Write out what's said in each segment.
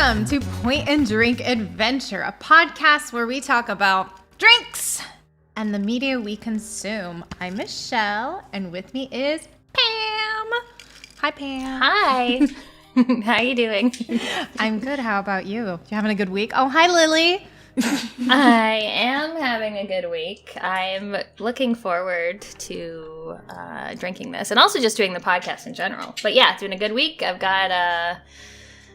Welcome to Point and Drink Adventure, a podcast where we talk about drinks and the media we consume. I'm Michelle, and with me is Pam. Hi, Pam. Hi. How you doing? I'm good. How about you? You having a good week? Oh, hi, Lily. I am having a good week. I'm looking forward to drinking this and also just doing the podcast in general. But yeah, it's been a good week. I've got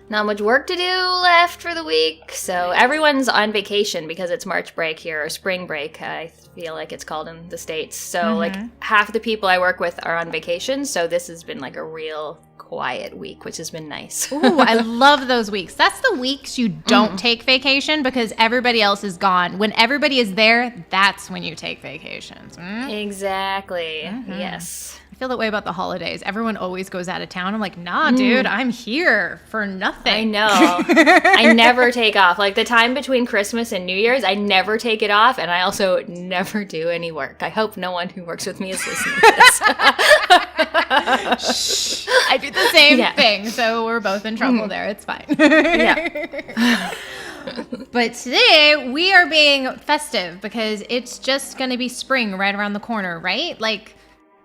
not much work to do left for the week. So everyone's on vacation because it's March break here, or spring break, I feel like it's called in the States. So like half the people I work with are on vacation. So this has been like a real quiet week, which has been nice. Ooh, I love those weeks. That's the weeks you don't take vacation because everybody else is gone. When everybody is there, that's when you take vacations. Exactly. Yes. I feel that way about the holidays. Everyone always goes out of town. I'm like, nah, dude, I'm here for nothing. I know. I never take off. Like the time between Christmas and New Year's, I never take it off. And I also never do any work. I hope no one who works with me is listening to this. Shh. I do the same thing. So we're both in trouble there. It's fine. Yeah. But today we are being festive because it's just going to be spring right around the corner, right? Like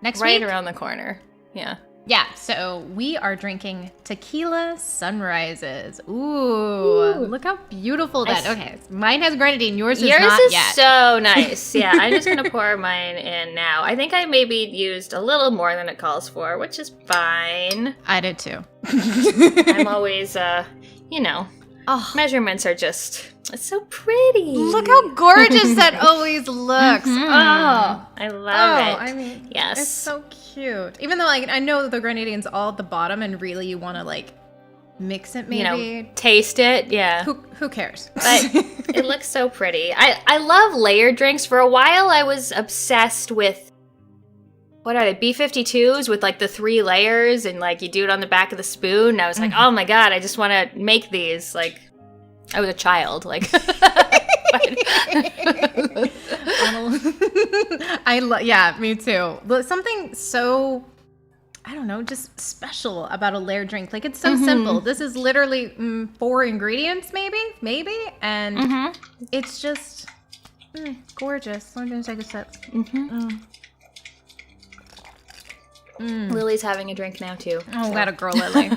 next week? Right around the corner. Yeah. Yeah, so we are drinking Tequila Sunrises. Ooh. Look how beautiful that. Okay, mine has grenadine. Yours is not is yet. So nice. Yeah, I'm just going to pour mine in now. I think I maybe used a little more than it calls for, which is fine. I did too. I'm always, measurements are just, it's so pretty. Look how gorgeous that always looks. Oh, I love it. I mean, yes. It's so cute. Even though I know the grenadine's all at the bottom and really you want to mix it maybe. Taste it. Yeah. Who cares? But it looks so pretty. I love layered drinks. For a while I was obsessed with, what are they, B-52s with the 3 layers and you do it on the back of the spoon. And I was like, oh my God, I just want to make these. I was a child. Yeah, me too. Something so, I don't know, just special about a layered drink. It's so simple. This is literally 4 ingredients, maybe, and it's just gorgeous. I'm gonna take a sip. Lily's having a drink now too. Oh, that a girl, Lily.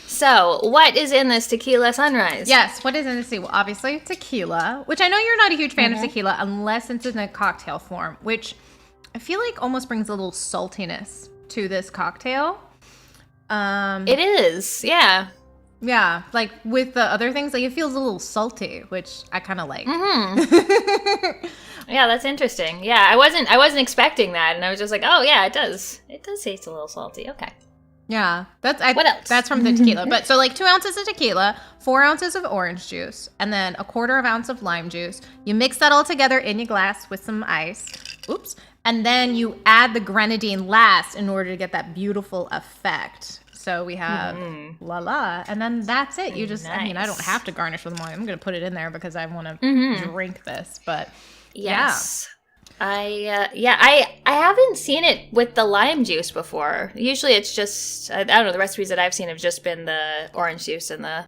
So, what is in this Tequila Sunrise? Yes, what is in this? Well, obviously tequila, which I know you're not a huge fan of tequila unless it's in a cocktail form, which I feel like almost brings a little saltiness to this cocktail. It is, yeah. Yeah, with the other things, it feels a little salty, which I kind of like. Yeah, that's interesting. Yeah, I wasn't expecting that, and I was just like, oh yeah, it does taste a little salty. Okay. Yeah, what else? That's from the tequila. But so 2 ounces of tequila, 4 ounces of orange juice, and then a 1/4 ounce of lime juice. You mix that all together in your glass with some ice. Oops. And then you add the grenadine last in order to get that beautiful effect. So we have and then that's it. You just, nice. I don't have to garnish with wine. I'm going to put it in there because I want to drink this, but yes. I haven't seen it with the lime juice before. Usually it's just, I don't know, the recipes that I've seen have just been the orange juice and the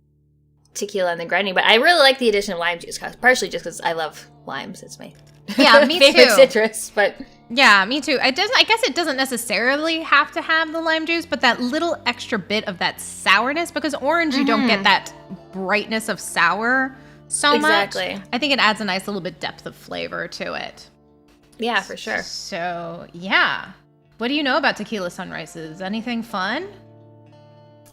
tequila and the grenadine, but I really like the addition of lime juice, partially just because I love limes. It's my me favorite too. citrus, but... Yeah, me too. I guess it doesn't necessarily have to have the lime juice, but that little extra bit of that sourness, because orange, you don't get that brightness of sour so much. Exactly. I think it adds a nice little bit depth of flavor to it. Yeah, for sure. So, yeah. What do you know about Tequila Sunrises? Anything fun?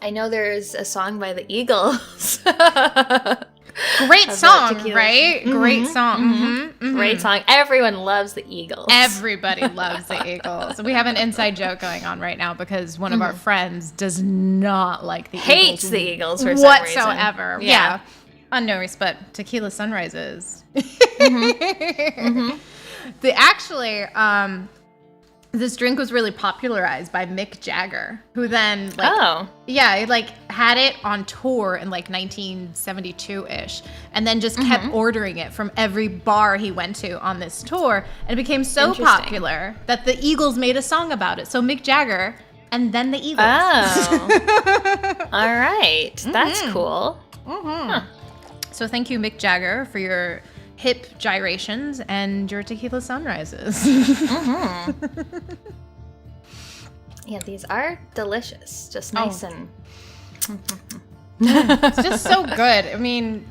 I know there's a song by the Eagles. Great song, right? Great song. Great song. Everyone loves the Eagles. Everybody loves the Eagles. We have an inside joke going on right now because one of our friends does not like the Eagles. Hates the Eagles for some reason. Whatsoever. Yeah. Unknown, but Tequila Sunrises. This drink was really popularized by Mick Jagger, who then had it on tour in 1972-ish, and then just kept ordering it from every bar he went to on this tour, and it became so popular that the Eagles made a song about it. So Mick Jagger and then the Eagles. Oh. All right. That's cool. Huh. So thank you, Mick Jagger, for your hip gyrations and your Tequila Sunrises. Yeah, these are delicious. Just nice and... It's just so good. I mean,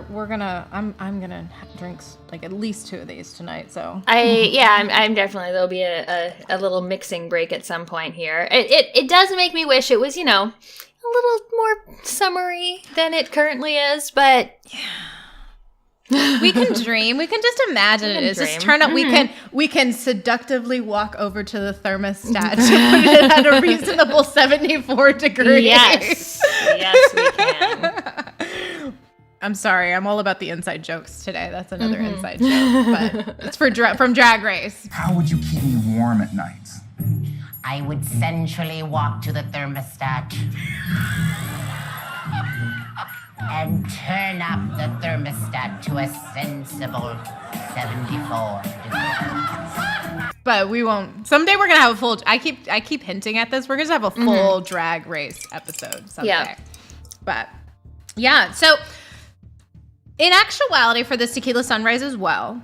we're gonna. I'm gonna drink like at least 2 of these tonight. So I'm definitely. There'll be a little mixing break at some point here. It does make me wish it was, a little more summery than it currently is, but we can dream. We can just imagine it. It's just turn up. We can seductively walk over to the thermostat to put it at a reasonable 74 degrees. Yes, we can. I'm sorry. I'm all about the inside jokes today. That's another inside joke, but it's from Drag Race. How would you keep me warm at night? I would sensually walk to the thermostat and turn up the thermostat to a sensible 74 degrees. But we won't. Someday we're gonna have a full. I keep hinting at this. We're gonna have a full Drag Race episode someday. Yeah. But yeah, so in actuality, for this Tequila Sunrise as well,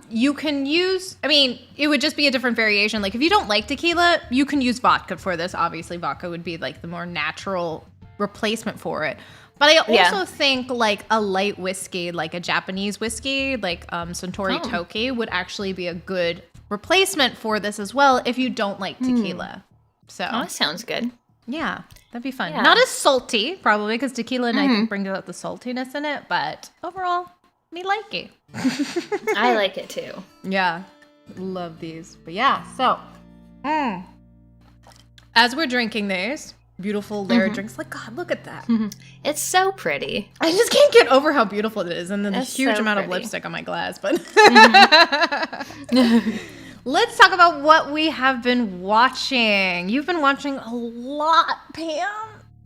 you can use. I mean, it would just be a different variation. Like if you don't like tequila, you can use vodka for this. Obviously, vodka would be like the more natural replacement for it. But I also think like a light whiskey, like a Japanese whiskey, like Suntory Toki, would actually be a good replacement for this as well if you don't like tequila. So that sounds good. Yeah, that'd be fun. Yeah. Not as salty, probably, because tequila and I think brings out the saltiness in it. But overall, me like it. I like it too. Yeah, love these. But yeah, so as we're drinking these beautiful layered drinks, like, God, look at that. It's so pretty. I just can't get over how beautiful it is, and then the huge amount of lipstick on my glass. But let's talk about what we have been watching. You've been watching a lot, Pam.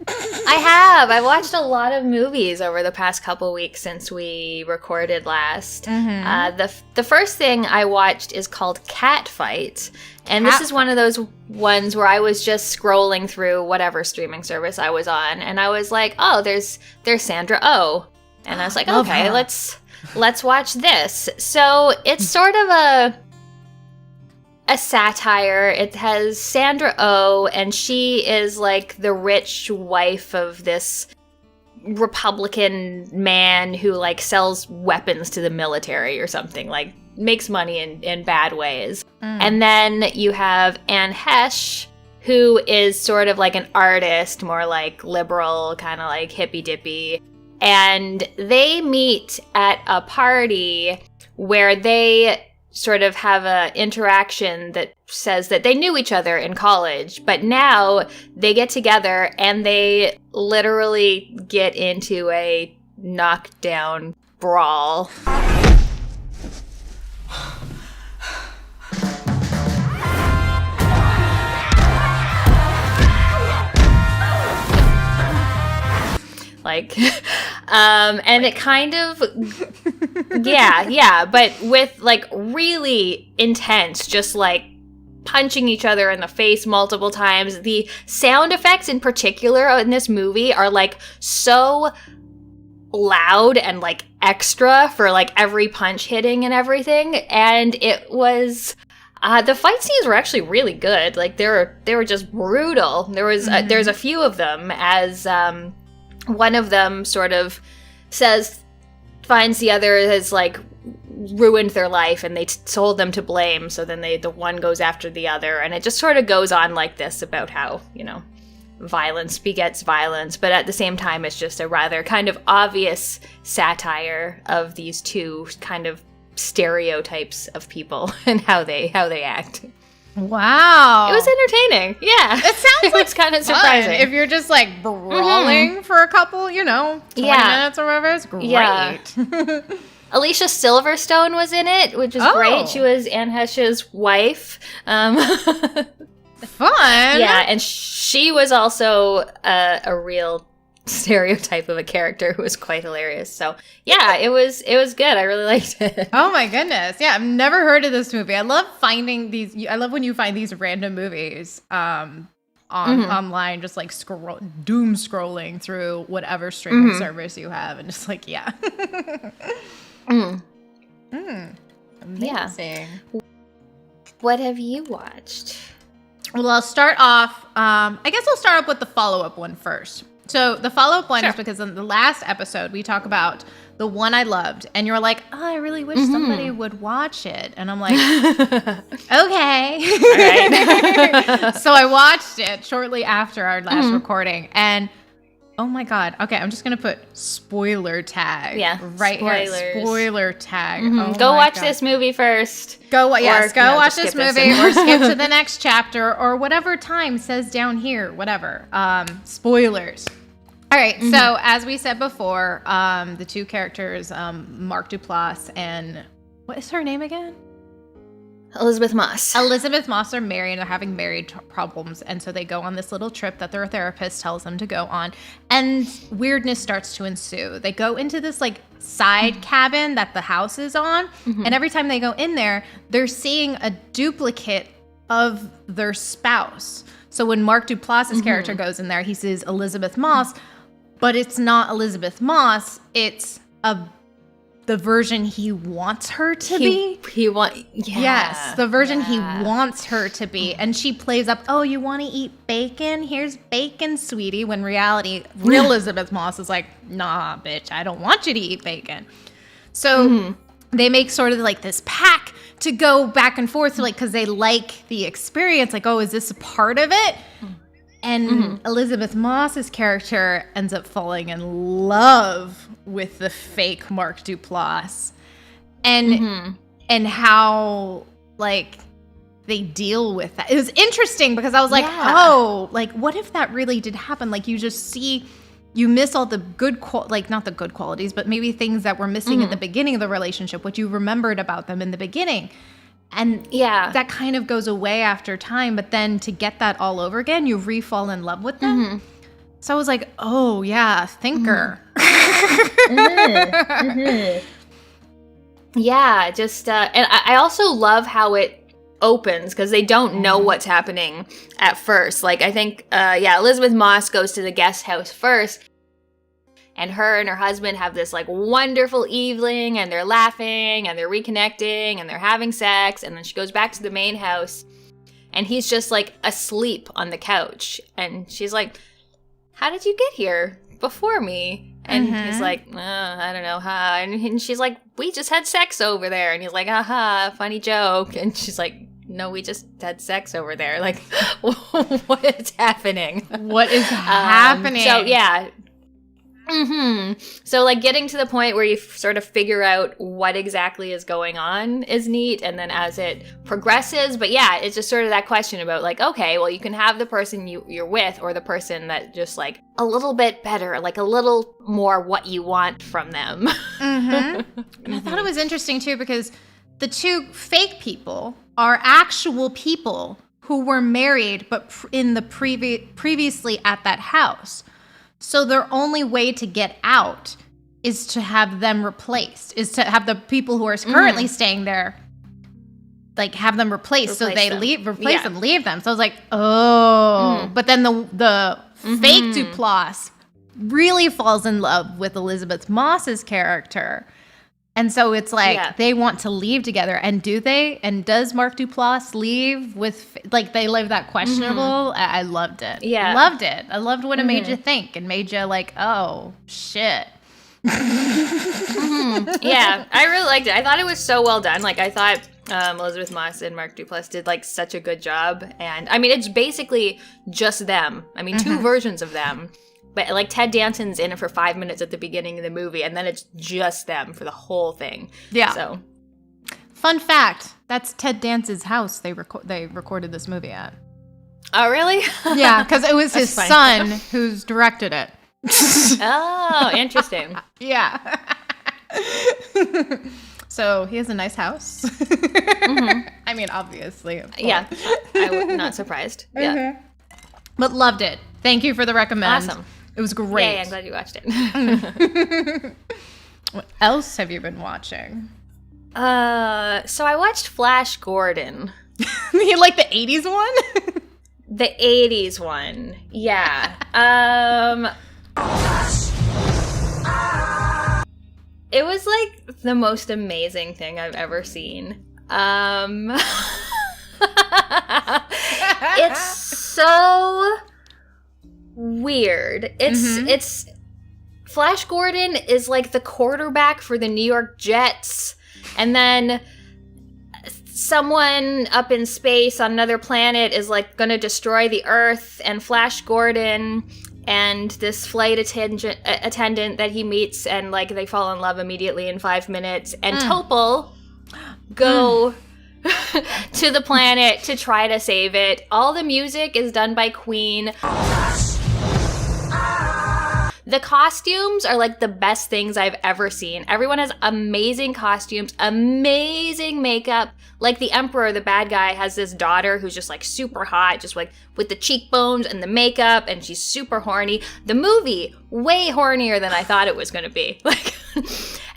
I have. I watched a lot of movies over the past couple weeks since we recorded last. The first thing I watched is called Catfight. And this is one of those ones where I was just scrolling through whatever streaming service I was on, and I was like, "Oh, there's Sandra Oh," and I was like, "Okay, let's watch this." So it's sort of a satire. It has Sandra Oh, and she is like the rich wife of this Republican man who like sells weapons to the military or something, like makes money in bad ways. And then you have Anne Hesh, who is sort of like an artist, more like liberal, kind of like hippy-dippy. And they meet at a party where they sort of have a interaction that says that they knew each other in college, but now they get together and they literally get into a knockdown brawl. Like, and it kind of, but with like really intense, just like punching each other in the face multiple times. The sound effects in particular in this movie are like so loud and like extra for like every punch hitting and everything. And it was, the fight scenes were actually really good. Like they were just brutal. There was, there's a few of them as, one of them sort of finds the other has like ruined their life and they told them to blame. So then the one goes after the other, and it just sort of goes on like this about how, violence begets violence. But at the same time, it's just a rather kind of obvious satire of these two kind of stereotypes of people and how they act. Wow. It was entertaining. Yeah. It sounds like it's kind of surprising. If you're just like brawling for a couple, 20 minutes or whatever, it's great. Yeah. Alicia Silverstone was in it, which is great. She was Anne Heche's wife. Fun. Yeah, and she was also a real stereotype of a character who was quite hilarious. So yeah, it was good. I really liked it. Oh my goodness. Yeah, I've never heard of this movie. I love finding these. I love when you find these random movies online, just like doom scrolling through whatever streaming service you have, and just like, yeah. Amazing. Yeah. What have you watched? Well, I'll start off. I guess I'll start up with the follow-up one first. So the follow-up one is because in the last episode we talk about the one I loved, and you're like, "Oh, I really wish somebody would watch it," and I'm like, "Okay." All right. So I watched it shortly after our last recording, and oh my god! Okay, I'm just gonna put spoiler tag. Yeah, right here. Spoiler tag. Oh go watch this movie first. Go watch this movie, or skip to the next chapter, or whatever time says down here. Whatever. Spoilers. All right, so as we said before, the two characters, Mark Duplass and what is her name again? Elizabeth Moss. Elizabeth Moss are married and they're having marriage problems, and so they go on this little trip that their therapist tells them to go on, and weirdness starts to ensue. They go into this like side cabin that the house is on, and every time they go in there, they're seeing a duplicate of their spouse. So when Mark Duplass's character goes in there, he sees Elizabeth Moss, but it's not Elizabeth Moss. It's the version he wants her to be. Yes, the version he wants her to be. And she plays up, "Oh, you want to eat bacon? Here's bacon, sweetie." When reality, real Elizabeth Moss is like, "Nah, bitch, I don't want you to eat bacon." So they make sort of like this pact to go back and forth, like, because they like the experience. Like, oh, is this a part of it? And Elizabeth Moss's character ends up falling in love with the fake Mark Duplass, and how like they deal with that. It was interesting because I was like, oh, like what if that really did happen? Like you miss all the good not the good qualities, but maybe things that were missing at the beginning of the relationship, what you remembered about them in the beginning. And that kind of goes away after time, but then to get that all over again, you re-fall in love with them. So I was like, oh yeah, thinker. Yeah, just and I also love how it opens because they don't know what's happening at first. Like I think Elizabeth Moss goes to the guest house first, and her and her husband have this like wonderful evening, and they're laughing and they're reconnecting and they're having sex, and then she goes back to the main house and he's just like asleep on the couch, and she's like, "How did you get here before me?" And he's like, "I don't know, and she's like, "We just had sex over there." And he's like, "Aha, funny joke." And she's like, "No, we just had sex over there." Like, what is happening? What is happening? So yeah. So like getting to the point where you sort of figure out what exactly is going on is neat, and then as it progresses, but yeah, it's just sort of that question about like, okay, well you can have the person you're with, or the person that just like a little bit better, like a little more what you want from them. And I thought it was interesting too because the two fake people are actual people who were married but in the previously at that house. So their only way to get out is to have them replaced, is to have the people who are currently staying there, like have them replaced. So they leave them. So I was like, oh. But then the fake Duplass really falls in love with Elizabeth Moss's character. And so it's like they want to leave together. And do they? And does Mark Duplass leave with, like, they live that questionable? I loved it. Yeah. Loved it. I loved what it made you think and made you like, oh, shit. Yeah, I really liked it. I thought it was so well done. Like, I thought Elizabeth Moss and Mark Duplass did, like, such a good job. And, I mean, it's basically just them. I mean, two versions of them. But, like, Ted Danson's in it for 5 minutes at the beginning of the movie, and then it's just them for the whole thing. Yeah. So, fun fact, that's Ted Danson's house they recorded this movie at. Oh, really? Yeah, because it was his son who's directed it. Oh, interesting. Yeah. So, he has a nice house. I mean, obviously. Yeah, I'm not surprised. Yeah. But loved it. Thank you for the recommend. Awesome. It was great. Yeah, I'm glad you watched it. What else have you been watching? So I watched Flash Gordon. You like the 80s one? The 80s one. Yeah. It was like the most amazing thing I've ever seen. It's so weird. It's Flash Gordon is like the quarterback for the New York Jets, and then someone up in space on another planet is like gonna destroy the Earth, and Flash Gordon and this flight attendant that he meets, and like they fall in love immediately in 5 minutes, and Topol go to the planet to try to save it. All the music is done by Queen. The costumes are like the best things I've ever seen. Everyone has amazing costumes, amazing makeup. Like the Emperor, the bad guy, has this daughter who's just like super hot, just like with the cheekbones and the makeup, and she's super horny. The movie, way hornier than I thought it was going to be. Like,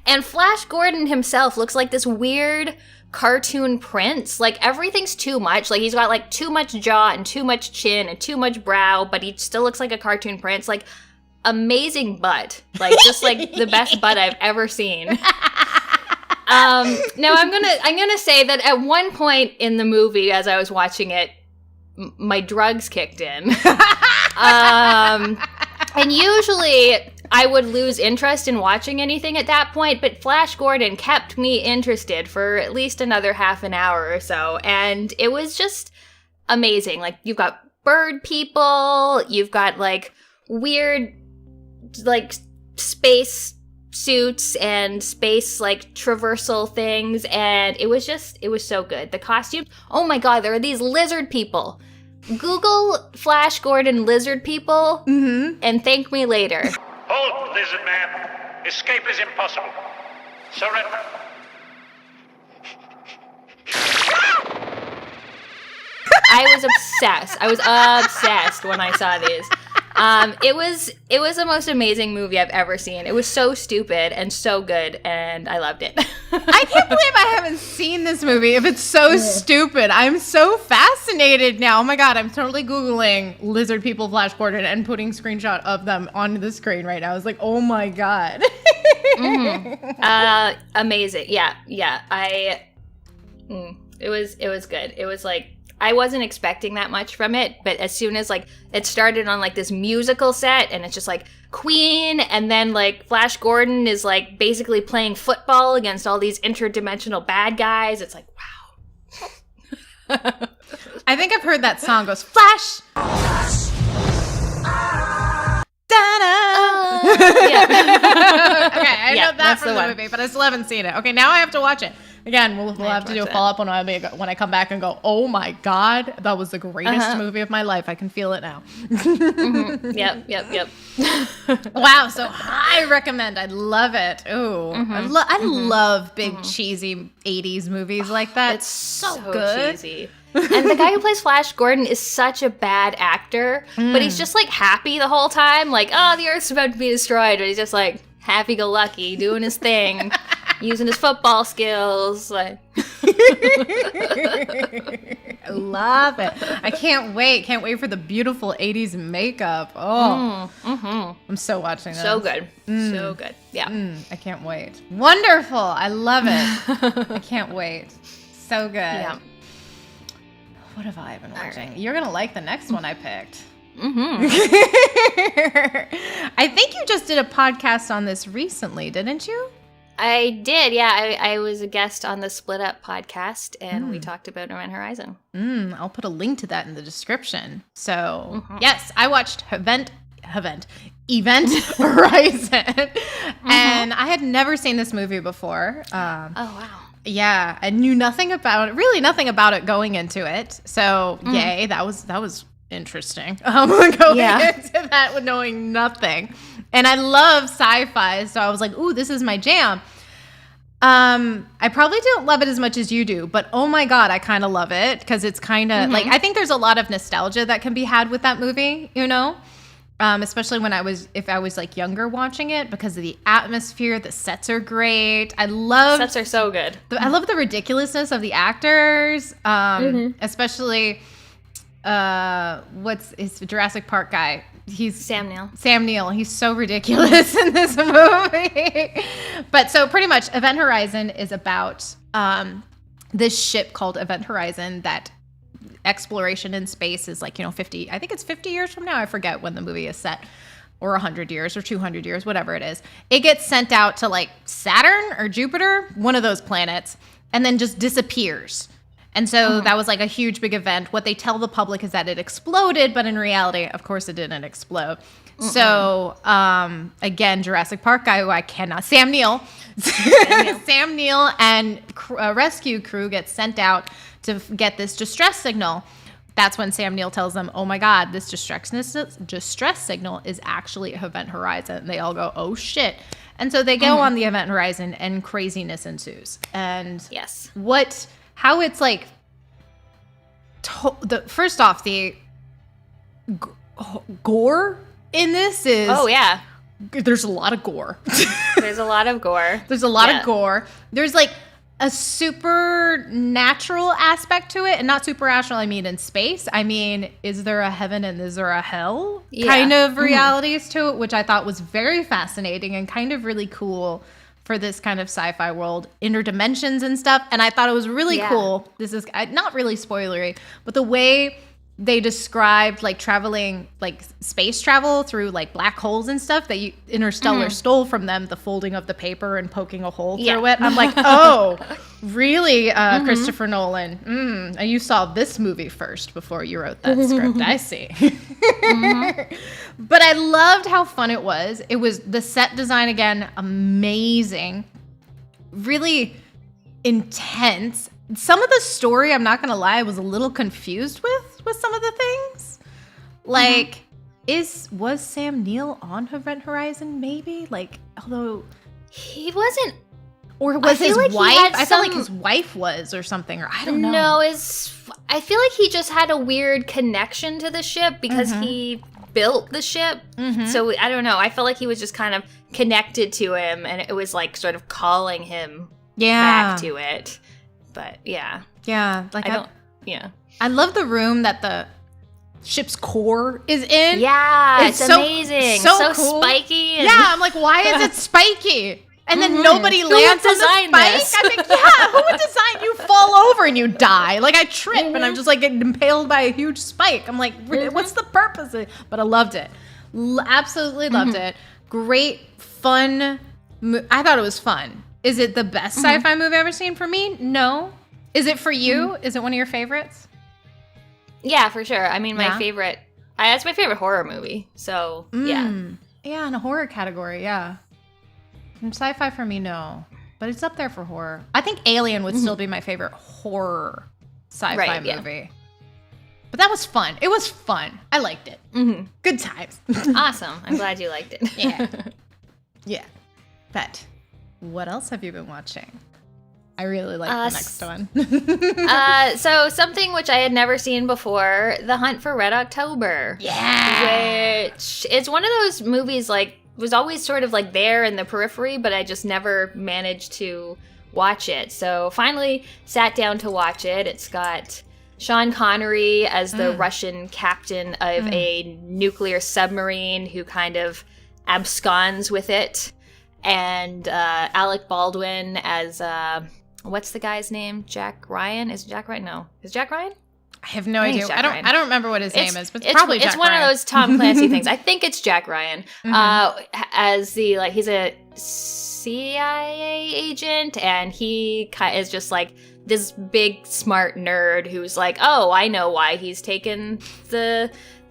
and Flash Gordon himself looks like this weird cartoon prince. Like everything's too much. Like he's got like too much jaw and too much chin and too much brow, but he still looks like a cartoon prince. Like amazing butt, like just like the best butt I've ever seen. Now I'm gonna say that at one point in the movie, as I was watching it, my drugs kicked in, and usually I would lose interest in watching anything at that point, but Flash Gordon kept me interested for at least another half an hour or so, and it was just amazing. Like you've got bird people, you've got like weird like space suits and space like traversal things, and it was so good. The costumes, oh my god, there are these lizard people. Google Flash Gordon lizard people and thank me later. Hold, lizard man. Escape is impossible. Surrender. I was obsessed when I saw these. It was the most amazing movie I've ever seen. It was so stupid and so good, and I loved it. I can't believe I haven't seen this movie if it's so stupid. I'm so fascinated now. Oh my god, I'm totally Googling lizard people Flash Gordon and putting screenshot of them on the screen right now. I was like, oh my god. Amazing. Yeah. It was good. It was like, I wasn't expecting that much from it, but as soon as like it started on like this musical set, and it's just like Queen, and then like Flash Gordon is like basically playing football against all these interdimensional bad guys. It's like, wow. I think I've heard that song goes Flash. Yeah. Okay, I know that from the movie, but I still haven't seen it. Okay, now I have to watch it. Again, we'll have to do a follow-up when I come back and go, oh my god, that was the greatest movie of my life. I can feel it now. Yep. Wow, so I recommend. I love it. Ooh, I love big cheesy 80s movies like that. It's so good. Cheesy. And the guy who plays Flash Gordon is such a bad actor, but he's just like happy the whole time. Like, oh, the Earth's about to be destroyed, but he's just like happy-go-lucky, doing his thing. Using his football skills, like. I love it. I can't wait for the beautiful 80s makeup. Oh, I'm so watching this. So good. So good. Yeah. I can't wait. Wonderful. I love it. I can't wait. So good. Yeah. What have I been watching? Right. You're going to like the next one I picked. I think you just did a podcast on this recently, didn't you? I did, yeah. I was a guest on the Split Up podcast, and we talked about Event Horizon. I'll put a link to that in the description. So, yes, I watched Event Horizon, and I had never seen this movie before. Oh, wow. Yeah, I knew nothing about it, really nothing about it going into it. So, yay, that was interesting. Going into that with knowing nothing. And I love sci-fi, so I was like, ooh, this is my jam. I probably don't love it as much as you do, but oh my god, I kind of love it because it's kind of like, I think there's a lot of nostalgia that can be had with that movie, you know? especially if I was like younger watching it, because of the atmosphere. The sets are great. Sets are so good. I love the ridiculousness of the actors, especially what's his Jurassic Park guy. He's Sam Neill. Sam Neill. He's so ridiculous in this movie. But so pretty much Event Horizon is about this ship called Event Horizon that exploration in space is like, 50, I think it's 50 years from now. I forget when the movie is set, or 100 years or 200 years, whatever it is. It gets sent out to like Saturn or Jupiter, one of those planets, and then just disappears. And so that was like a huge, big event. What they tell the public is that it exploded, but in reality, of course, it didn't explode. So, again, Jurassic Park guy who I cannot, Sam Neill. Sam Neill and rescue crew get sent out to get this distress signal. That's when Sam Neill tells them, oh my God, this distress signal is actually Event Horizon. They all go, oh shit. And so they go on the Event Horizon and craziness ensues. And yes, how it's like, first off, the gore in this is... Oh, yeah. There's a lot of gore. There's a lot of gore. There's a lot of gore. There's like a supernatural aspect to it. And not supernatural, I mean in space. I mean, is there a heaven and is there a hell? Yeah. Kind of realities to it, which I thought was very fascinating and kind of really cool for this kind of sci-fi world, interdimensions and stuff. And I thought it was really cool. This is not really spoilery, but the way they described like traveling, like space travel through like black holes and stuff that Interstellar stole from them, the folding of the paper and poking a hole through it. I'm like, oh, really, Christopher Nolan? And you saw this movie first before you wrote that script. I see. But I loved how fun it was. It was the set design, again, amazing. Really intense. Some of the story, I'm not going to lie, I was a little confused with some of the things. Like, was Sam Neill on Event Horizon, maybe? Like, although... He wasn't... Or was his wife? I felt like his wife was or something, or I don't know. No, I feel like he just had a weird connection to the ship because he built the ship. So, I don't know. I felt like he was just kind of connected to him, and it was like sort of calling him back to it. But yeah. Yeah. Like I love the room that the ship's core is in. Yeah. It's amazing. So cool. Spiky. Yeah. I'm like, why is it spiky? And then nobody lands on the spike. This? I think, yeah, who would design you fall over and you die? Like I trip and I'm just like getting impaled by a huge spike. I'm like, what's the purpose of it? But I loved it. Absolutely loved it. Great, fun. I thought it was fun. Is it the best sci-fi movie I've ever seen? For me? No. Is it for you? Is it one of your favorites? Yeah, for sure. I mean, my favorite... it's my favorite horror movie. So, yeah. Yeah, in a horror category, yeah. And sci-fi for me, no. But it's up there for horror. I think Alien would still be my favorite horror sci-fi movie. But that was fun. It was fun. I liked it. Good times. Awesome. I'm glad you liked it. Yeah. Yeah. But... what else have you been watching? I really like the next one. So something which I had never seen before, The Hunt for Red October. Yeah. Which is one of those movies like was always sort of like there in the periphery, but I just never managed to watch it. So finally sat down to watch it. It's got Sean Connery as the Russian captain of a nuclear submarine who kind of absconds with it. And Alec Baldwin as, what's the guy's name? Jack Ryan? Is it Jack Ryan? No. Is it Jack Ryan? I have no idea. I don't remember what his name is, but it's probably Jack Ryan. It's one of those Tom Clancy things. I think it's Jack Ryan. As the, like, he's a CIA agent, and he is just like this big, smart nerd who's like, oh, I know why he's taken the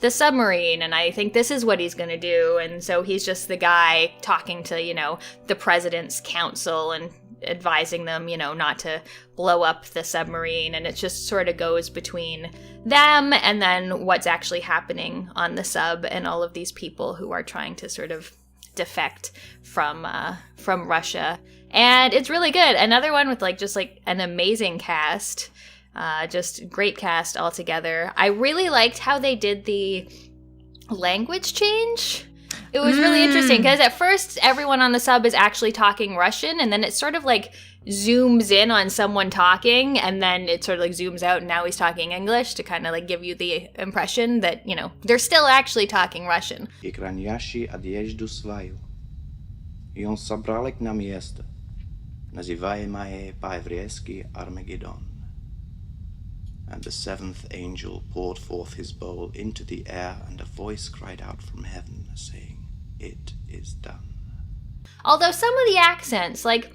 submarine, and I think this is what he's going to do. And so he's just the guy talking to, the president's council and advising them, not to blow up the submarine. And it just sort of goes between them and then what's actually happening on the sub and all of these people who are trying to sort of defect from Russia. And it's really good. Another one with just an amazing cast. Just great cast altogether. I really liked how they did the language change. It was really interesting because at first everyone on the sub is actually talking Russian, and then it sort of like zooms in on someone talking, and then it sort of like zooms out and now he's talking English to kind of like give you the impression that, you know, they're still actually talking Russian. Ekraniashi adjeżdżu swaju. I on sabralek na miejsce. Nazywaемое по-еврейски Armageddon. And the seventh angel poured forth his bowl into the air, and a voice cried out from heaven, saying, "It is done." Although some of the accents, like,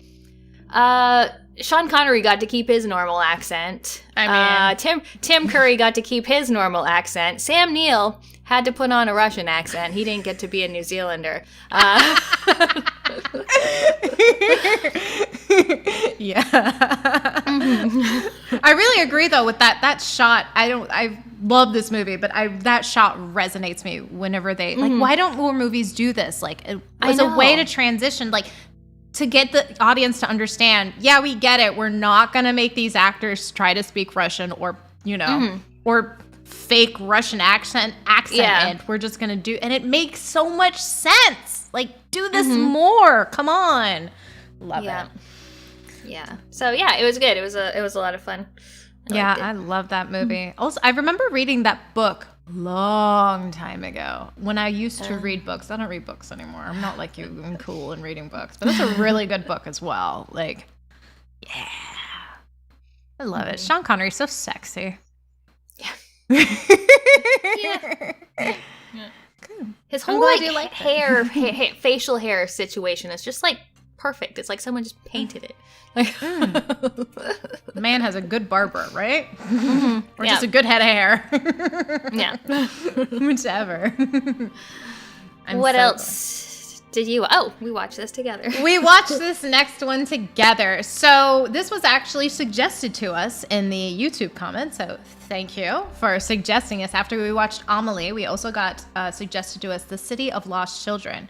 Sean Connery got to keep his normal accent. I mean, Tim Curry got to keep his normal accent. Sam Neill had to put on a Russian accent. He didn't get to be a New Zealander. Yeah. I really agree though with that shot. I love this movie, but that shot resonates me whenever they like, why don't more movies do this? Like, it was a way to transition, like, to get the audience to understand, yeah, we get it. We're not going to make these actors try to speak Russian or, you know, or fake Russian accent in. We're just going to do, and it makes so much sense. Like, do this more. Come on. Love it. Yeah. So yeah, it was good. It was a lot of fun. I love that movie. Also, I remember reading that book long time ago when I used to read books. I don't read books anymore. I'm not like you. I'm cool in reading books, but it's a really good book as well. Like, yeah, I love it. Sean Connery's so sexy. Yeah. His whole like hair, facial hair situation is just like perfect. It's like someone just painted it. Like, the man has a good barber, right? Or just a good head of hair. Yeah. Whichever. What else did you... Oh, we watched this together. We watched this next one together. So this was actually suggested to us in the YouTube comments. So thank you for suggesting us. After we watched Amelie, we also got suggested to us The City of Lost Children,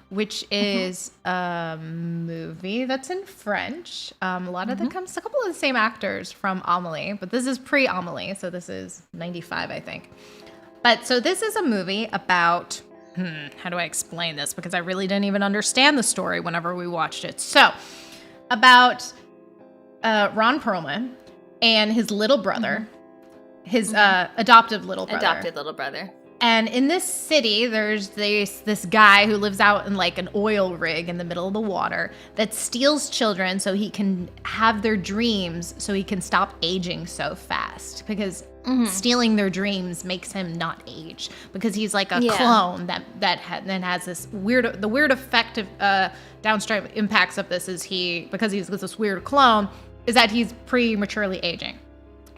which is a movie that's in French. A lot of a couple of the same actors from Amelie, but this is pre-Amelie, so this is 95, I think. But so this is a movie about, how do I explain this? Because I really didn't even understand the story whenever we watched it. So, about Ron Perlman and his little brother, his adoptive little brother. And in this city, there's this guy who lives out in like an oil rig in the middle of the water that steals children so he can have their dreams, so he can stop aging so fast. Because stealing their dreams makes him not age. Because he's like a clone that then has this weird effect of downstream impacts of this is because he's this weird clone, is that he's prematurely aging.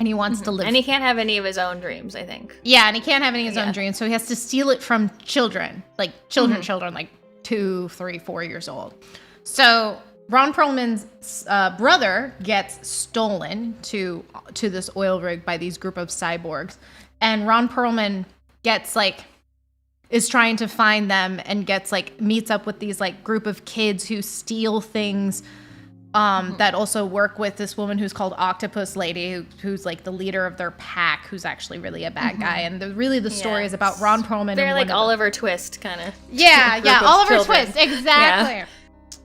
And he wants to live. And he can't have any of his own dreams, I think. Yeah, and he can't have any of his own dreams. So he has to steal it from children, like children, like 2, 3, 4 years old. So Ron Perlman's brother gets stolen to this oil rig by these group of cyborgs. And Ron Perlman is trying to find them and meets up with these like group of kids who steal things that also work with this woman who's called Octopus Lady, who's like the leader of their pack, who's actually really a bad guy. And the story is about Ron Perlman. They're like Oliver Twist kind of. Yeah, Oliver Twist, exactly. Yeah.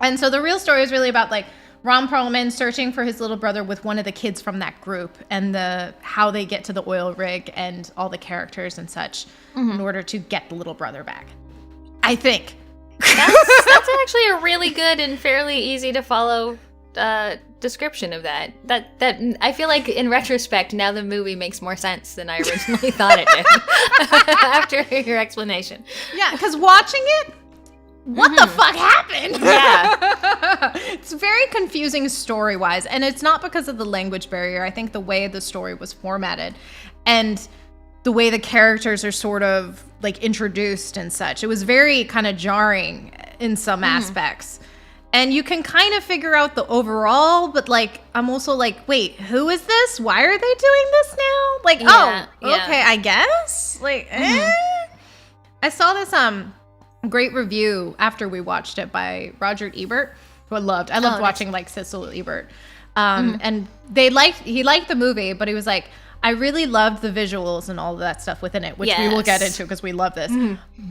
And so the real story is really about like Ron Perlman searching for his little brother with one of the kids from that group, and how they get to the oil rig and all the characters and such in order to get the little brother back. I think that's actually a really good and fairly easy to follow description of that I feel like in retrospect now the movie makes more sense than I originally thought it did after your explanation. Yeah, because watching it, what the fuck happened? Yeah. It's very confusing story-wise, and it's not because of the language barrier. I think the way the story was formatted and the way the characters are sort of like introduced and such, it was very kind of jarring in some aspects. And you can kind of figure out the overall, but like I'm also like, wait, who is this? Why are they doing this now? Like, okay, I guess. Like, I saw this great review after we watched it by Roger Ebert, who I loved. I loved watching like Cecil Ebert. And he liked the movie, but he was like, I really loved the visuals and all of that stuff within it, which we will get into because we love this.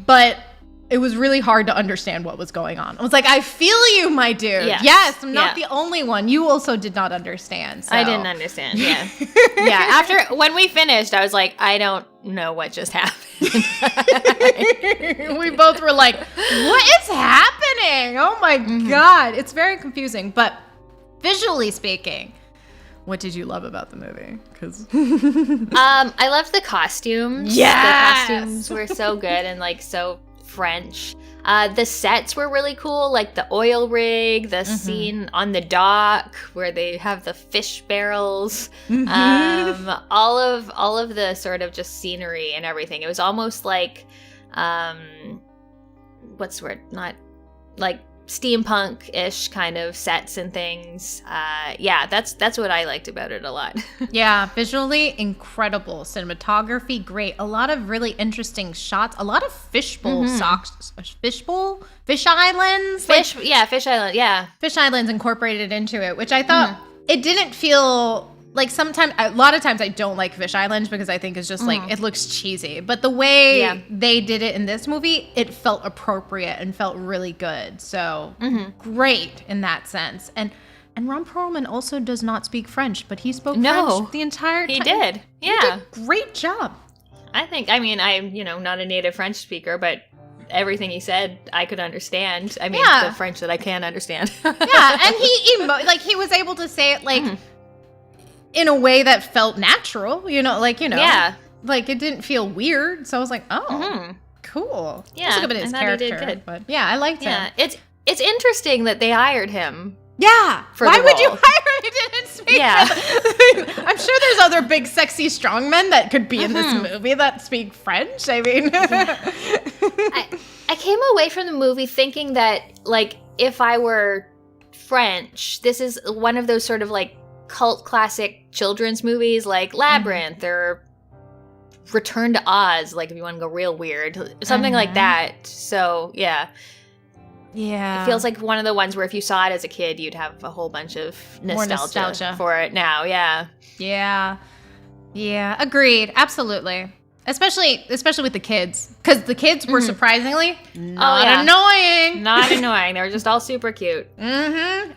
But it was really hard to understand what was going on. I was like, I feel you, my dude. Yes, I'm not the only one. You also did not understand. So. I didn't understand, yeah. After, when we finished, I was like, I don't know what just happened. We both were like, what is happening? Oh my God. It's very confusing. But visually speaking, what did you love about the movie? Because I loved the costumes. Yes! The costumes were so good and like so French. The sets were really cool, like the oil rig, the scene on the dock where they have the fish barrels, all of the sort of just scenery and everything. It was almost like, what's the word? Not like steampunk-ish kind of sets and things. That's what I liked about it a lot. Yeah, visually incredible. Cinematography, great. A lot of really interesting shots. A lot of fishbowl socks. Fish islands. Fish island, yeah. Fish islands incorporated into it, which I thought it didn't feel like a lot of times I don't like fish islands because I think it's just like, it looks cheesy. But the way they did it in this movie, it felt appropriate and felt really good. So great in that sense. And Ron Perlman also does not speak French, but he spoke French the entire time. He did. Yeah. He did a great job. I'm, not a native French speaker, but everything he said, I could understand. I mean, the French that I can understand. And he was able to say it like, in a way that felt natural, like it didn't feel weird. So I was like, oh, cool. Yeah, also good at his character, he did good. But yeah, I liked him. It's interesting that they hired him. Yeah, why would you hire him? He didn't speak. Yeah, I'm sure there's other big, sexy strongmen that could be in this movie that speak French. I mean, I came away from the movie thinking that like if I were French, this is one of those sort of like cult classic children's movies like Labyrinth or Return to Oz, like if you want to go real weird, something like that. So yeah, it feels like one of the ones where if you saw it as a kid, you'd have a whole bunch of nostalgia for it now. Yeah, agreed, absolutely. Especially with the kids, because the kids were surprisingly not annoying. Not annoying. They were just all super cute.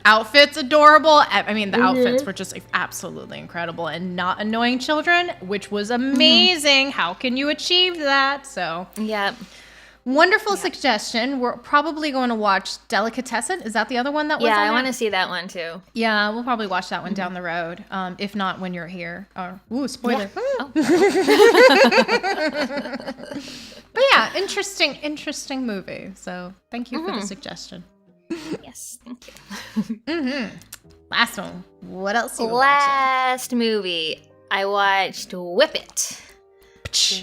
Outfits adorable. I mean, the outfits were just absolutely incredible and not annoying children, which was amazing. How can you achieve that? So yeah. Wonderful suggestion. We're probably going to watch Delicatessen. Is that the other one that was on I want to see that one too. Yeah, we'll probably watch that one down the road. If not, when you're here. Spoiler. Yeah. But yeah, interesting movie. So thank you for the suggestion. Yes, thank you. Last one. What else you Last movie. I watched Whip It.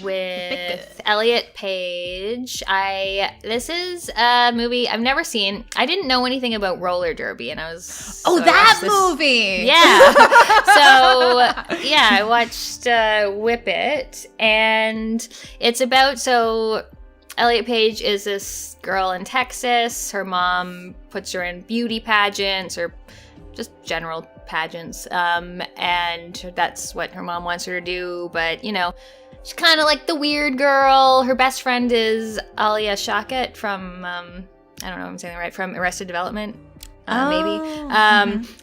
With Elliot Page. This is a movie I've never seen. I didn't know anything about roller derby, and I was movie. Yeah. I watched Whip It, and it's about Elliot Page is this girl in Texas. Her mom puts her in beauty pageants or just general pageants, and that's what her mom wants her to do. But she's kind of like the weird girl. Her best friend is Alia Shawkat from, I don't know if I'm saying that right, from Arrested Development, maybe.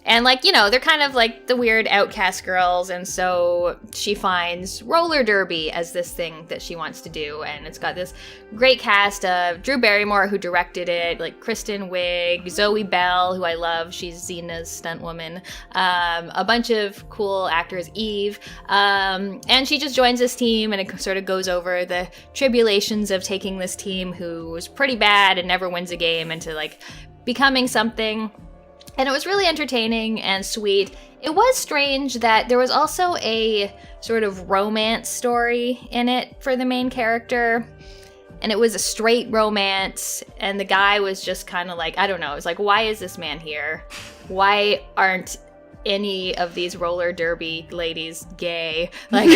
And they're kind of like the weird outcast girls. And so she finds roller derby as this thing that she wants to do. And it's got this great cast of Drew Barrymore, who directed it, like Kristen Wiig, Zoe Bell, who I love. She's Xena's stunt woman. A bunch of cool actors, Eve. And she just joins this team, and it sort of goes over the tribulations of taking this team who was pretty bad and never wins a game into like becoming something. And it was really entertaining and sweet. It was strange that there was also a sort of romance story in it for the main character. And it was a straight romance, and the guy was just kind of like, I don't know, it was like, why is this man here? Why aren't any of these roller derby ladies gay? Like,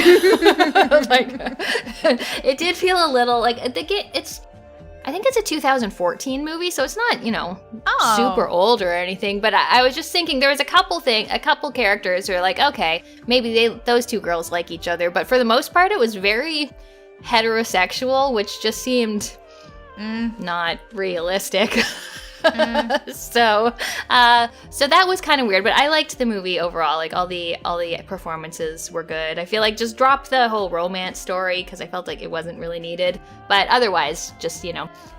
it did feel a little like, it's I think it's a 2014 movie, so it's not, super old or anything. But I was just thinking there was a couple characters who are like, okay, maybe those two girls like each other. But for the most part, it was very heterosexual, which just seemed not realistic. So that was kind of weird, but I liked the movie overall. Like all the performances were good. I feel like just dropped the whole romance story because I felt like it wasn't really needed. But otherwise, just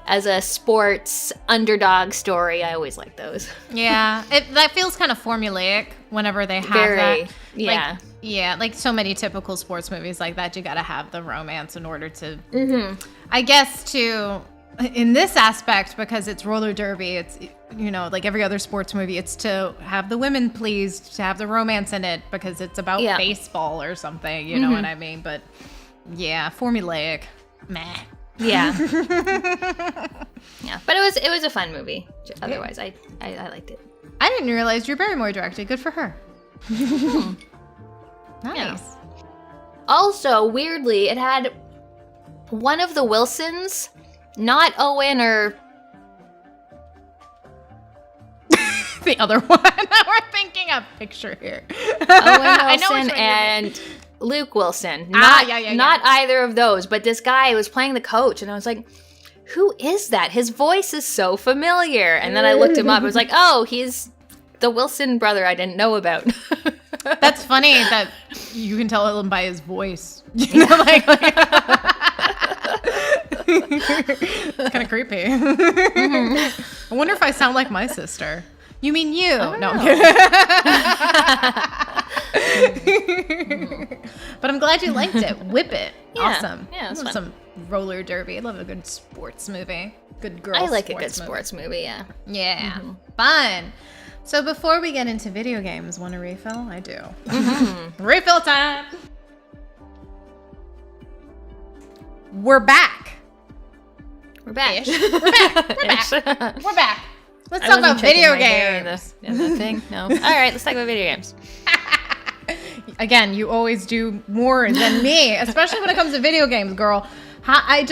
as a sports underdog story, I always like those. Yeah, that feels kind of formulaic whenever they have that. Yeah. Like so many typical sports movies like that, you got to have the romance in order to, I guess, in this aspect, because it's roller derby, it's, like every other sports movie, it's to have the women pleased, to have the romance in it, because it's about baseball or something, you know what I mean? But yeah, formulaic, meh. Yeah. Yeah, but it was a fun movie. Otherwise, I liked it. I didn't realize Drew Barrymore directed. Good for her. Nice. Yeah. Also, weirdly, it had one of the Wilsons, not Owen or the other one. We're thinking a picture here. Owen Wilson and Luke Wilson. Not either of those, but this guy was playing the coach, and I was like, who is that? His voice is so familiar. And then I looked him up. I was like, oh, he's the Wilson brother I didn't know about. That's funny that you can tell him by his voice. It's kind of creepy. I wonder if I sound like my sister. You mean you? No, I'm kidding. But I'm glad you liked it. Whip it. Yeah. Awesome. Yeah, it's I love fun. some roller derby. I love a good sports movie. Good girl. I like a good sports movie, yeah. Yeah. Fun. So before we get into video games, want a refill? I do. Refill time. We're back. We're back. We're back. Let's talk about video games. In the thing? No. All right, let's talk about video games. Again, you always do more than me, especially when it comes to video games, girl. I'm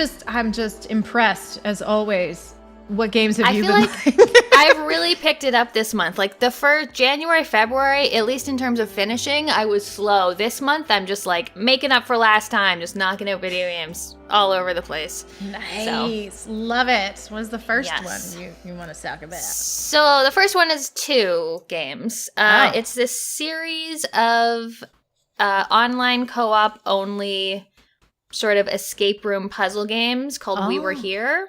just impressed, as always. What games have you been playing? I've really picked it up this month. Like the first January, February, at least in terms of finishing, I was slow. This month, I'm just like making up for last time, just knocking out video games all over the place. Nice. So. Love it. What was the first one you want to talk about? So the first one is 2 games. It's this series of online co-op only sort of escape room puzzle games called We Were Here.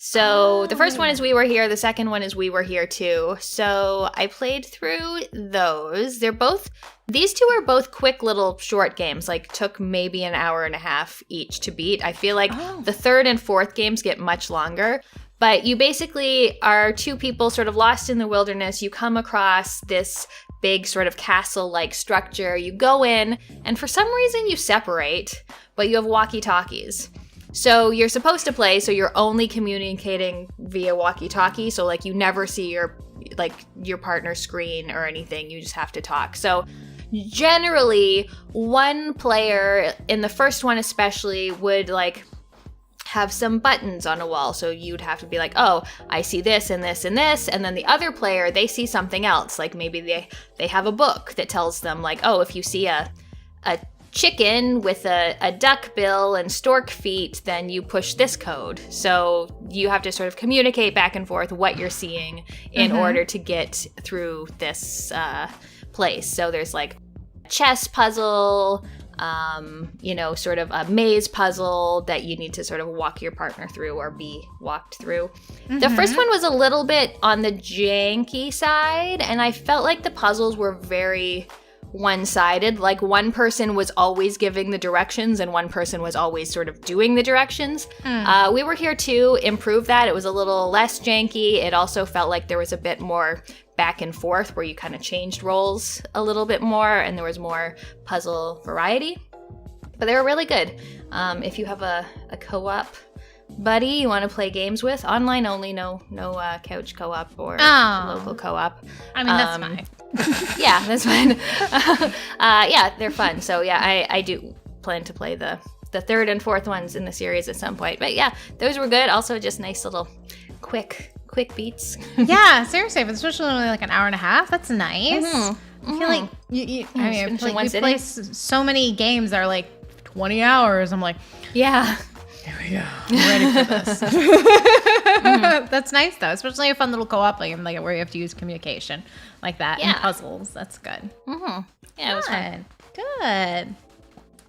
So the first one is We Were Here. The second one is We Were Here Too. So I played through those. These 2 are both quick little short games, like took maybe an hour and a half each to beat. I feel like the third and fourth games get much longer. But you basically are 2 people sort of lost in the wilderness. You come across this big sort of castle-like structure. You go in, and for some reason you separate, but you have walkie-talkies. So you're supposed to play, so you're only communicating via walkie-talkie. So like you never see your partner's screen or anything. You just have to talk. So generally, one player in the first one especially would like have some buttons on a wall. So you'd have to be like, oh, I see this and this and this. And then the other player, they see something else. Like maybe they have a book that tells them like, oh, if you see a chicken with a duck bill and stork feet, then you push this code. So you have to sort of communicate back and forth what you're seeing in order to get through this place. So there's like a chess puzzle, sort of a maze puzzle that you need to sort of walk your partner through or be walked through. The first one was a little bit on the janky side, and I felt like the puzzles were very one-sided. Like one person was always giving the directions and one person was always sort of doing the directions. We Were Here to improve that. It was a little less janky. It also felt like there was a bit more back and forth where you kind of changed roles a little bit more and there was more puzzle variety. But they were really good. If you have a co-op buddy you want to play games with, online only, no couch co-op or local co-op. I mean, that's fine. Yeah, that's fine. Yeah, they're fun. So yeah, I do plan to play the third and fourth ones in the series at some point. But yeah, those were good. Also, just nice little quick beats. Yeah, seriously, if it's especially only like an hour and a half, that's nice. I feel like you play so many games that are like 20 hours. I'm like, yeah. Here we go. I'm ready for this. That's nice though, especially a fun little co-op game like where you have to use communication like that and puzzles. That's good. Yeah, it was fun. Good.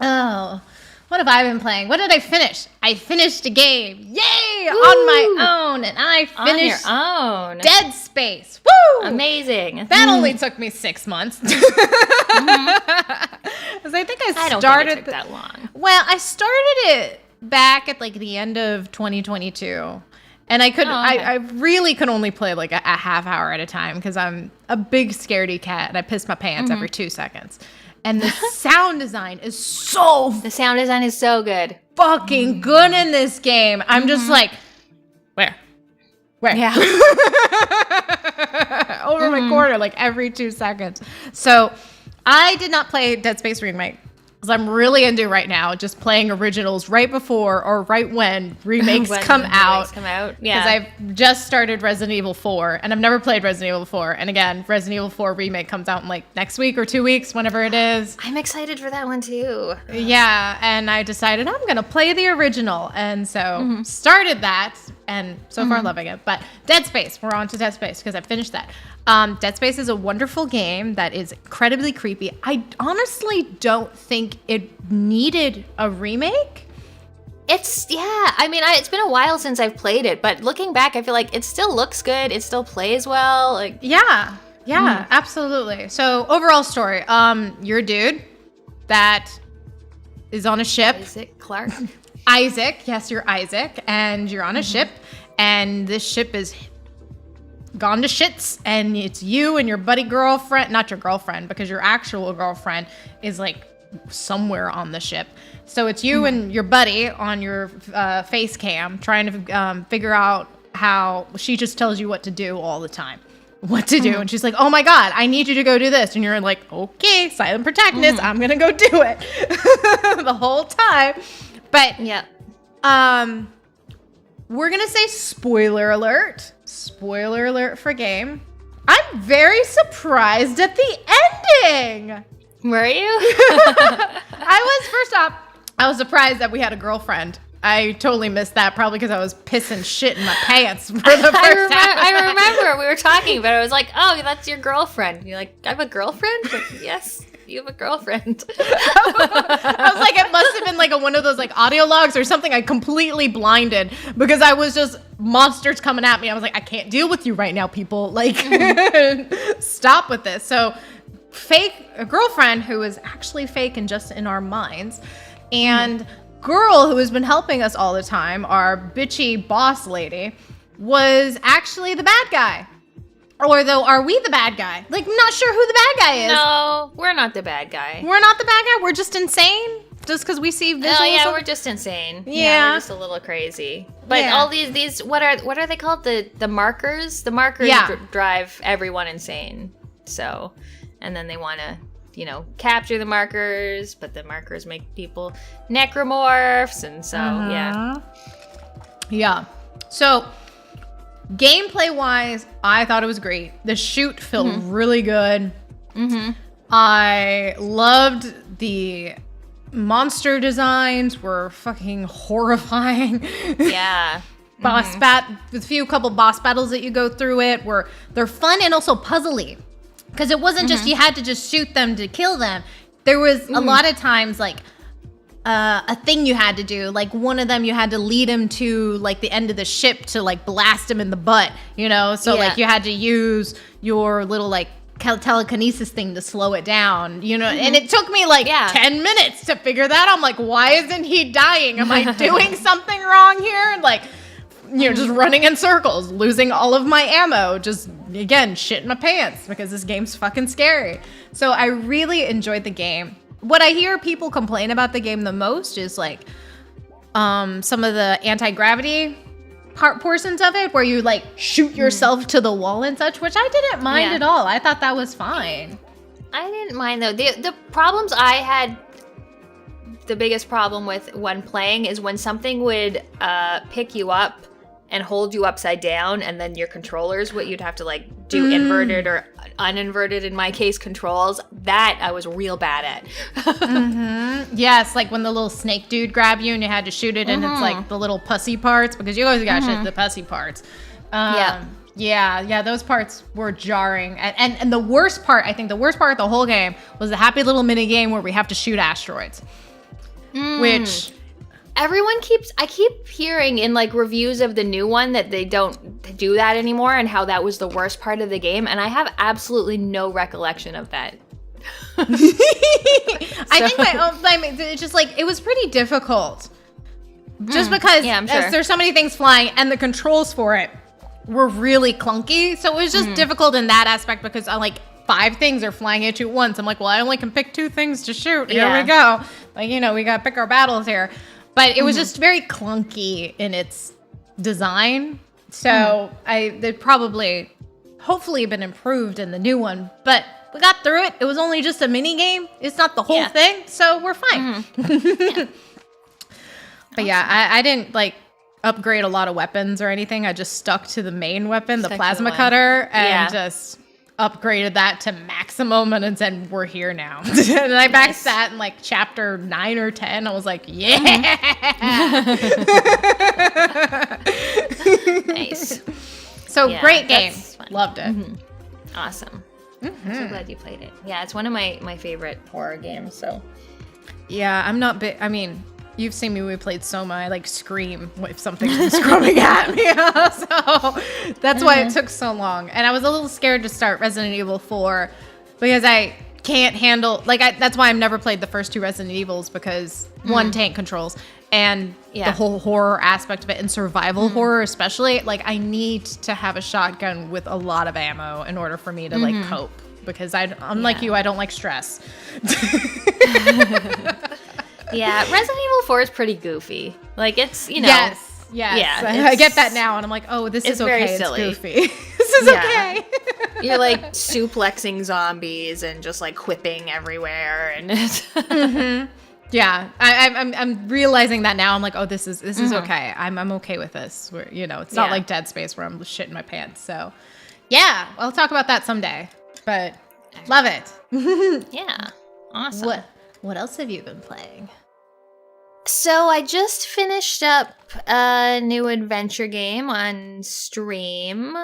Oh, what have I been playing? What did I finish? I finished a game. Yay! Woo! On my own, and I finished on your own. Dead Space. Woo! Amazing. That only took me 6 months. Because I think I don't started think it took that long. Well, I started it back at like the end of 2022. And I could, I really could only play like a half hour at a time because I'm a big scaredy cat and I piss my pants every 2 seconds. And the sound design is so The sound design is so good. fucking good in this game. I'm just like, where? Yeah. Over my corner, like every 2 seconds. So I did not play Dead Space Remake. Because I'm really into right now, just playing originals right before or right when remakes come out. Yeah. Because I've just started Resident Evil 4, and I've never played Resident Evil 4. And again, Resident Evil 4 remake comes out in like next week or 2 weeks, whenever it is. I'm excited for that one too. Yeah, and I decided I'm going to play the original. And so started that, and so far loving it. But Dead Space, we're on to Dead Space because I finished that. Dead Space is a wonderful game that is incredibly creepy. I honestly don't think it needed a remake. It's been a while since I've played it, but looking back, I feel like it still looks good. It still plays well. Like Yeah, absolutely. So overall story, you're a dude that is on a ship. Isaac Clarke. Isaac, yes, you're Isaac, and you're on a ship, and this ship is gone to shits, and it's you and your buddy girlfriend, not your girlfriend, because your actual girlfriend is like somewhere on the ship. So it's you and your buddy on your face cam trying to figure out how she just tells you what to do all the time. What to do. And she's like, oh my God, I need you to go do this. And you're like, okay, silent protagonist, I'm going to go do it the whole time. But yeah. We're going to say spoiler alert. Spoiler alert for game. I'm very surprised at the ending. Were you? First off, I was surprised that we had a girlfriend. I totally missed that, probably because I was pissing shit in my pants for the first time. I remember we were talking about it. I was like, oh, that's your girlfriend. And you're like, I have a girlfriend? Like, yes, you have a girlfriend. I was like, it must have been like one of those like audio logs or something. I completely blinded because I was just monsters coming at me. I was like, I can't deal with you right now, people. Like, stop with this. So a girlfriend who is actually fake and just in our minds, and girl who has been helping us all the time, our bitchy boss lady, was actually the bad guy. Or though, are we the bad guy? Like, I'm not sure who the bad guy is. No, we're not the bad guy. We're not the bad guy? We're just insane? Just because we see visuals? Oh, yeah, we're just insane. Yeah. We're just a little crazy. But all these, what are they called? The markers? The markers drive everyone insane. So, and then they want to, capture the markers, but the markers make people necromorphs, and so, Yeah. So, gameplay-wise, I thought it was great. The shoot felt really good. I loved the monster designs, were fucking horrifying. Yeah. The few couple boss battles that you go through they're fun and also puzzly. Because it wasn't just you had to just shoot them to kill them. There was a lot of times like a thing you had to do. Like one of them you had to lead him to like the end of the ship to like blast him in the butt, So like you had to use your little like telekinesis thing to slow it down, And it took me like 10 minutes to figure that out. I'm like, why isn't he dying? Am I doing something wrong here? And like, just running in circles, losing all of my ammo, just, again, shit in my pants because this game's fucking scary. So I really enjoyed the game. What I hear people complain about the game the most is like some of the anti-gravity portions of it where you like shoot yourself to the wall and such, which I didn't mind at all. I thought that was fine. I didn't mind though. The problems I had the biggest problem with when playing is when something would pick you up and hold you upside down, and then your controllers, what you'd have to like do inverted or uninverted, in my case, controls, that I was real bad at. Yes, like when the little snake dude grabbed you and you had to shoot it, and it's like the little pussy parts, because you always got shit the pussy parts. Yeah, those parts were jarring. And the worst part, I think the worst part of the whole game was the happy little mini game where we have to shoot asteroids. Which I keep hearing in like reviews of the new one that they don't do that anymore, and how that was the worst part of the game, and I have absolutely no recollection of that. I think it's just like, it was pretty difficult. Just because I'm sure. there's so many things flying, and the controls for it were really clunky. So it was just difficult in that aspect, because I like 5 things are flying at you at once. I'm like, well, I only can pick 2 things to shoot. Here we go. Like, we got to pick our battles here. But it was just very clunky in its design. So they probably, hopefully, been improved in the new one. But we got through it. It was only just a mini game. It's not the whole thing. So we're fine. But I didn't like upgrade a lot of weapons or anything. I just stuck to the main weapon, the plasma cutter, and just upgraded that to maximum, and then we're here now. And I backed that in like chapter 9 or 10. I was like, yeah. Nice. So great game. Loved it. Awesome. I'm so glad you played it. Yeah, it's one of my favorite horror games. So yeah, I'm not big. I mean, you've seen me when we played Soma. I like scream if something's scrubbing at me. So that's why it took so long. And I was a little scared to start Resident Evil 4 because I can't handle, that's why I've never played the first 2 Resident Evils, because one, tank controls, and the whole horror aspect of it, and survival horror especially. Like, I need to have a shotgun with a lot of ammo in order for me to like cope, because I'm like you, I don't like stress. Yeah, Resident Evil 4 is pretty goofy. Like, it's, Yes. Yeah, I get that now, and I'm like, oh, this is okay. Very silly. It's goofy. This is okay. You're like suplexing zombies and just like whipping everywhere, and yeah, I'm realizing that now. I'm like, oh, this is okay. I'm okay with this. Where, it's not like Dead Space where I'm shitting my pants. So, yeah, I'll talk about that someday. But love it. Yeah, awesome. What else have you been playing? So I just finished up a new adventure game on stream.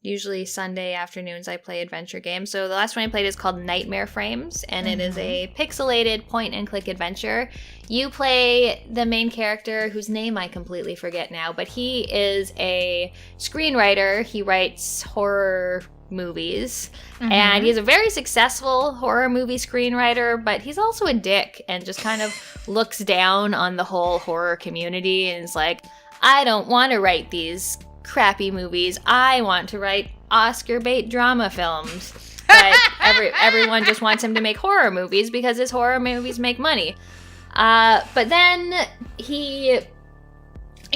Usually Sunday afternoons I play adventure games. So the last one I played is called Nightmare Frames, and it is a pixelated point-and-click adventure. You play the main character, whose name I completely forget now, but he is a screenwriter. He writes horror movies, and he's a very successful horror movie screenwriter, but he's also a dick and just kind of looks down on the whole horror community and is like, I don't want to write these crappy movies. I want to write Oscar bait drama films. But everyone just wants him to make horror movies because his horror movies make money. But then you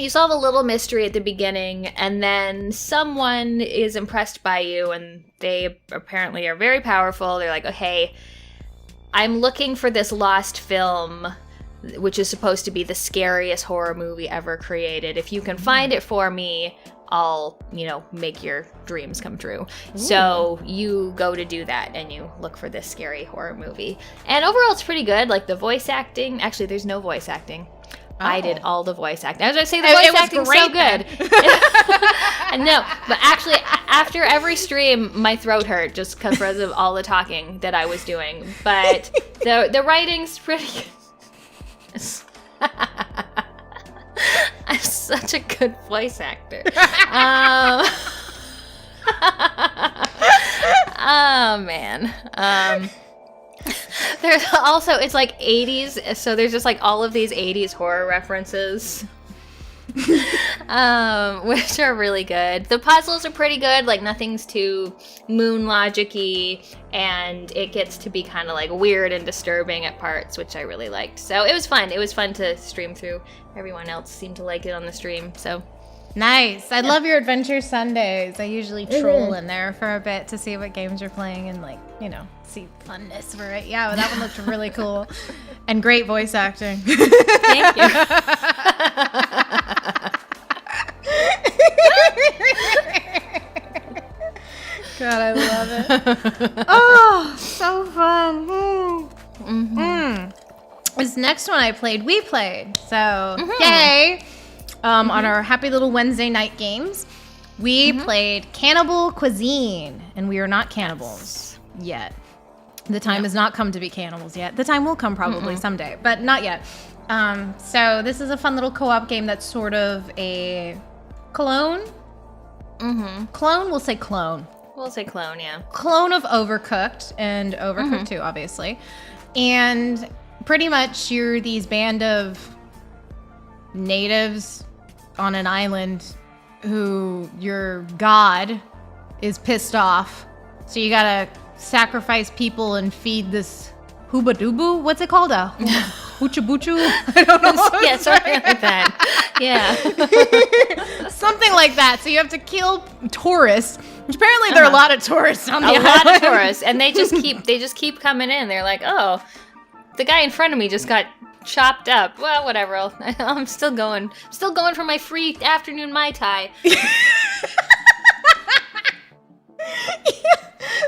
solve a little mystery at the beginning, and then someone is impressed by you, and they apparently are very powerful. They're like, oh, hey, I'm looking for this lost film, which is supposed to be the scariest horror movie ever created. If you can find it for me, I'll, make your dreams come true. Ooh. So you go to do that, and you look for this scary horror movie. And overall, it's pretty good. Like, the voice acting, actually, there's no voice acting. I did all the voice acting. I was going to say the voice acting's so good. No, but actually, after every stream, my throat hurt just because of all the talking that I was doing. But the writing's pretty good. I'm such a good voice actor. Oh, man. There's also, it's like 80s, so there's just like all of these 80s horror references, which are really good. The puzzles are pretty good, like nothing's too moon logic-y, and it gets to be kind of like weird and disturbing at parts, which I really liked. So it was fun. It was fun to stream through. Everyone else seemed to like it on the stream, so. Nice. I love your Adventure Sundays. I usually troll in there for a bit to see what games you're playing and like see funness for it. Yeah, that one looked really cool. And great voice acting. Thank you. God, I love it. Oh, so fun. This next one we played. So, yay. On our happy little Wednesday night games, we played Cannibal Cuisine. And we are not cannibals yet. The time has not come to be cannibals yet. The time will come probably someday, but not yet. So this is a fun little co-op game that's sort of a clone. Clone, we'll say clone. We'll say clone, yeah. Clone of Overcooked, and Overcooked 2, obviously. And pretty much you're these band of natives on an island who your god is pissed off. So you gotta sacrifice people and feed this hooba-doobu? What's it called? A hoocha-boochu? I don't know. Yeah, something like that. Yeah. Something like that. So you have to kill tourists, which apparently there are a lot of tourists on the island. A lot of tourists. And they just keep coming in. They're like, oh, the guy in front of me just got chopped up. Well, whatever. I'm still going. Still going for my free afternoon Mai Tai.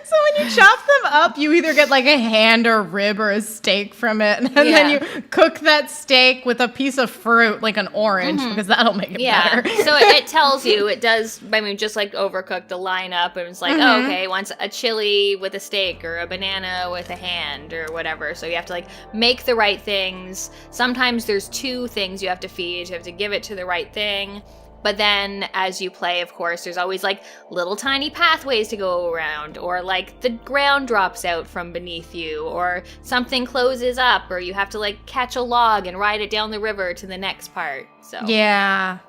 So when you chop them up, you either get like a hand or rib or a steak from it. And then you cook that steak with a piece of fruit, like an orange, because that'll make it better. So it tells you, it does, I mean, just like Overcooked, the lineup, and it's like, oh, okay, wants a chili with a steak or a banana with a hand or whatever. So you have to like make the right things. Sometimes there's two things you have to feed. You have to give it to the right thing. But then as you play, of course, there's always like little tiny pathways to go around, or like the ground drops out from beneath you, or something closes up, or you have to like catch a log and ride it down the river to the next part. So yeah,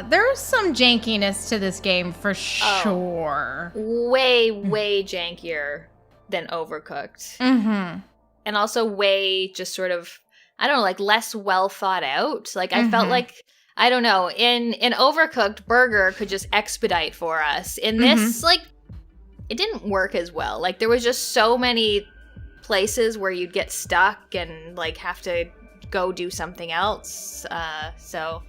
there's some jankiness to this game for sure. Way jankier than Overcooked. And also way just sort of, I don't know, like less well thought out. Like I felt like, I don't know, in Overcooked, Burger could just expedite for us. In this, like, it didn't work as well. Like, there was just so many places where you'd get stuck and, like, have to go do something else. So,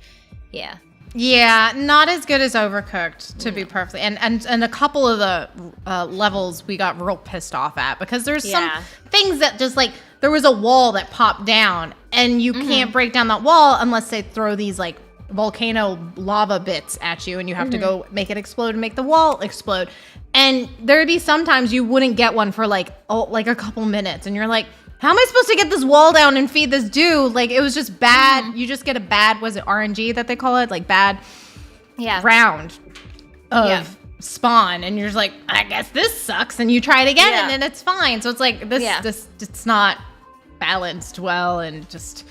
yeah. Yeah, not as good as Overcooked, to be perfectly. And a couple of the levels we got real pissed off at, because there's some things that just, like, there was a wall that popped down, and you can't break down that wall unless they throw these, like, volcano lava bits at you, and you have to go make it explode and make the wall explode. And there'd be sometimes you wouldn't get one for like a couple minutes, and you're like, how am I supposed to get this wall down and feed this dude? Like, it was just bad. You just get a bad, was it RNG that they call it? Like bad round of spawn, and you're just like, I guess this sucks, and you try it again and then it's fine. So it's like this it's not balanced well, and just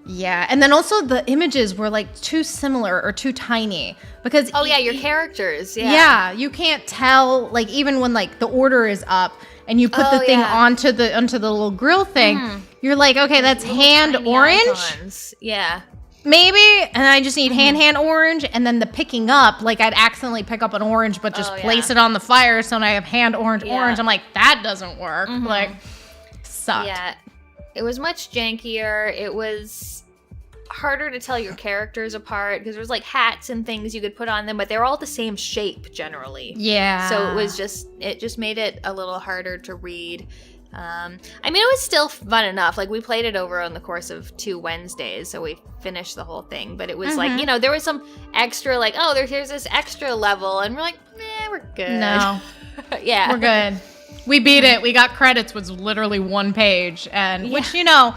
and then also the images were like too similar or too tiny, because your characters you can't tell, like, even when like the order is up and you put the thing onto the little grill thing, you're like, okay, that's hand orange icons. Maybe, and I just need hand orange, and then the picking up, like I'd accidentally pick up an orange but just place it on the fire, so now I have hand orange. I'm like, that doesn't work. Like, sucked. It was much jankier. It was harder to tell your characters apart, because there was like hats and things you could put on them, but they're all the same shape generally. So it just made it a little harder to read. I mean, it was still fun enough. Like, we played it over on the course of 2 Wednesdays, so we finished the whole thing. But it was like, you know, there was some extra, like, oh, here's this extra level, and we're like, we're good. No. We're good. We beat it. We got credits, was literally 1 page, and which, you know,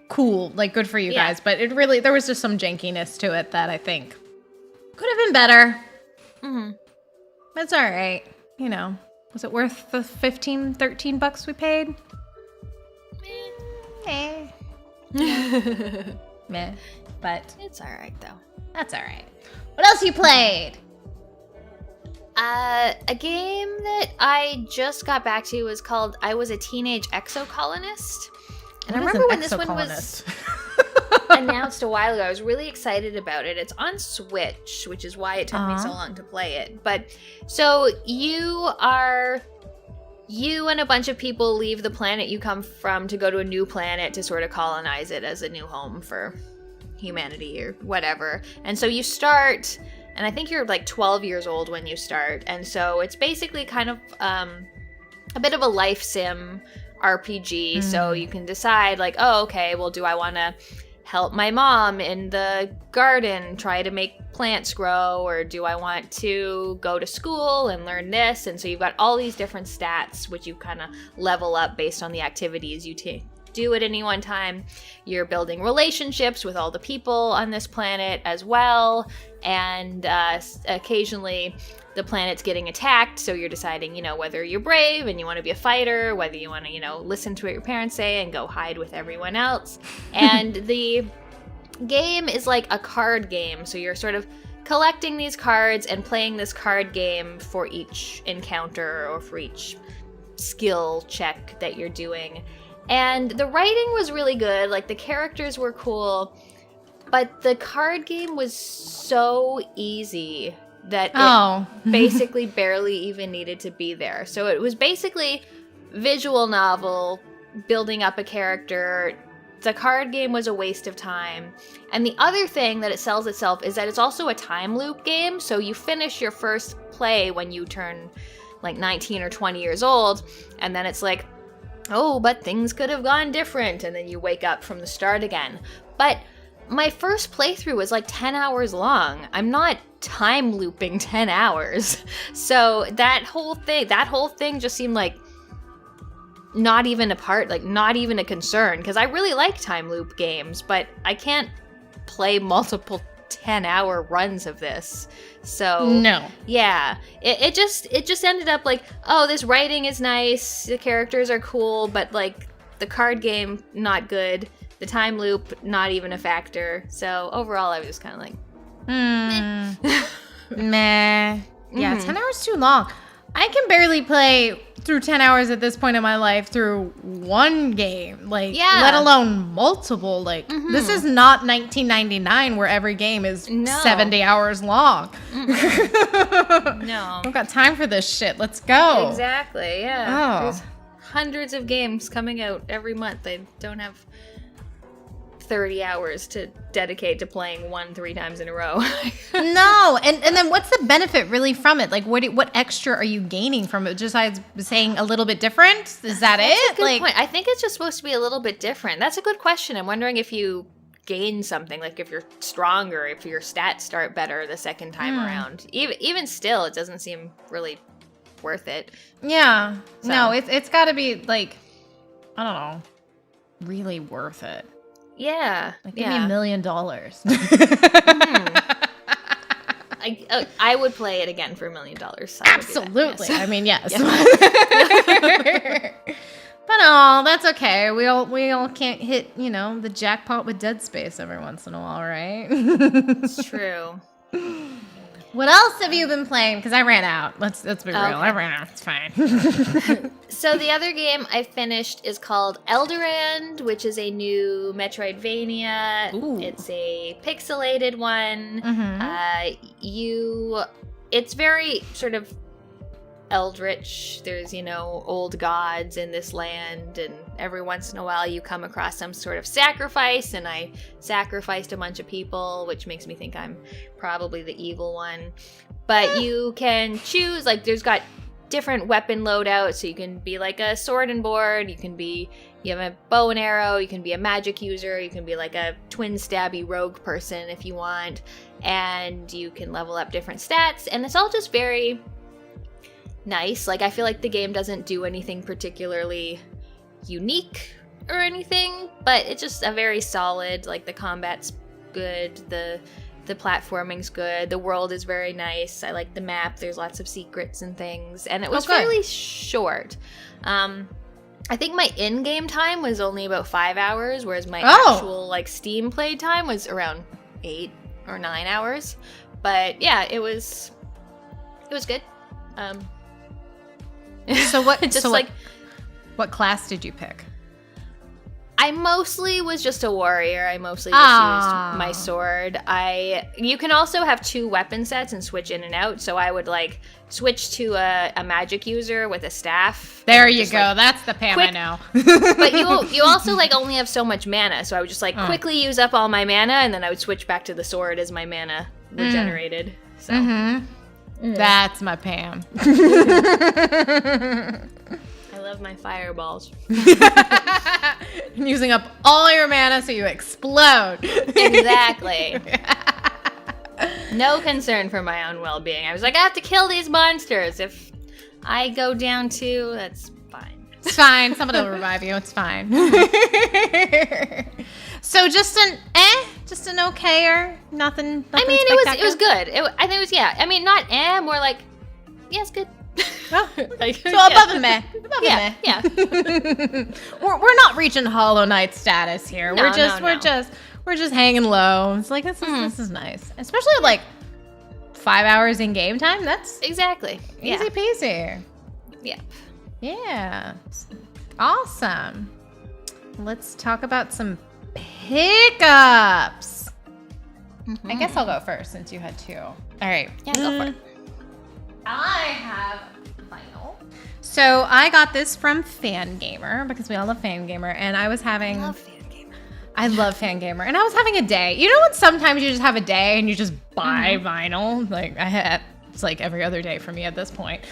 cool, like, good for you guys. But it really, there was just some jankiness to it that I think could have been better. It's all right. You know, was it worth the $13 we paid? Meh. But it's all right, though. That's all right. What else you played? A game that I just got back to was called Was A Teenage Exocolonist. And I remember when this one was announced a while ago, I was really excited about it. It's on Switch, which is why it took me so long to play it. But so you are you and a bunch of people leave the planet you come from to go to a new planet to sort of colonize it as a new home for humanity or whatever. And so you start, and I think you're like 12 years old when you start. And so it's basically kind of a bit of a life sim RPG. So you can decide like, oh, okay, well, do I want to help my mom in the garden try to make plants grow, or do I want to go to school and learn this? And so you've got all these different stats which you kind of level up based on the activities you do at any one time. You're building relationships with all the people on this planet as well, and occasionally the planet's getting attacked, so you're deciding, you know, whether you're brave and you want to be a fighter, whether you want to, you know, listen to what your parents say and go hide with everyone else. And the game is like a card game, so you're sort of collecting these cards and playing this card game for each encounter or for each skill check that you're doing. And the writing was really good, like the characters were cool, but the card game was so easy that it basically barely even needed to be there. So it was basically visual novel, building up a character. The card game was a waste of time. And the other thing that it sells itself is that it's also a time loop game. So you finish your first play when you turn like 19 or 20 years old, and then it's like, oh, but things could have gone different, and then you wake up from the start again. But my first playthrough was like 10 hours long. I'm not time looping 10 hours. So that whole thing just seemed like not even a concern, because I really like time loop games, but I can't play multiple 10-hour runs of this. So no. Yeah. It just ended up like, oh, this writing is nice, the characters are cool, but like the card game, not good. The time loop, not even a factor. So overall, I was just kind of like, meh. Yeah, 10 hours too long. I can barely play through 10 hours at this point in my life through one game, let alone multiple. This is not 1999 where every game is 70 hours long. No. I've got time for this shit. Let's go. Exactly, yeah. There's hundreds of games coming out every month. I don't have 30 hours to dedicate to playing 3 times in a row. No, and then what's the benefit really from it? Like, what extra are you gaining from it? Just besides saying a little bit different? Is that That's a good point. I think it's just supposed to be a little bit different. That's a good question. I'm wondering if you gain something, like if you're stronger, if your stats start better the second time around. Even still, it doesn't seem really worth it. Yeah. So. No, it's got to be like, I don't know, really worth it. Yeah. Give me $1 million. I would play it again for $1 million. Absolutely. Yes. I mean, yes. But that's okay. We all can't hit, the jackpot with Dead Space every once in a while, right? It's true. What else have you been playing? Because I ran out. Let's be real. I ran out. It's fine. So the other game I finished is called Elderand, which is a new Metroidvania. Ooh. It's a pixelated one. Mm-hmm. It's very sort of eldritch. There's, old gods in this land, and every once in a while you come across some sort of sacrifice, and I sacrificed a bunch of people, which makes me think I'm probably the evil one. But you can choose, there's got different weapon loadouts, so you can be like a sword and board, you have a bow and arrow, you can be a magic user, you can be like a twin stabby rogue person if you want, and you can level up different stats, and it's all just very nice. I feel like the game doesn't do anything particularly unique or anything, but it's just a very solid, the combat's good, the platforming's good, the world is very nice, I like the map, there's lots of secrets and things, and it was fairly short. I think my in-game time was only about 5 hours, whereas my actual Steam play time was around 8 or 9 hours. But yeah, it was good. So what? What class did you pick? I mostly was just a warrior. I mostly just used my sword. You can also have 2 weapon sets and switch in and out. So I would like switch to a magic user with a staff. There you go. That's the Pam I know. But you also like only have so much mana. So I would just like quickly use up all my mana, and then I would switch back to the sword as my mana regenerated. So that's my Pam. I love my fireballs. Using up all your mana so you explode. Exactly. No concern for my own well-being. I was like, I have to kill these monsters. If I go down 2, that's fine. It's fine. Somebody will revive you. It's fine. So just an okayer. Nothing I mean, it was good. I think it was, yeah. I mean, not more like, yeah, it's good. Oh, like, so above and meh. Yeah. We're not reaching Hollow Knight status here. No, we're just hanging low. It's like this is nice, especially like 5 hours in game time. That's exactly easy peasy. Yeah, awesome. Let's talk about some pickups. I guess I'll go first since you had 2. All right. Yeah, go for it. I have vinyl. So I got this from Fangamer because we all love Fangamer, and I was having. I love Fangamer, and I was having a day. You know when sometimes you just have a day and you just buy vinyl? Like it's like every other day for me at this point.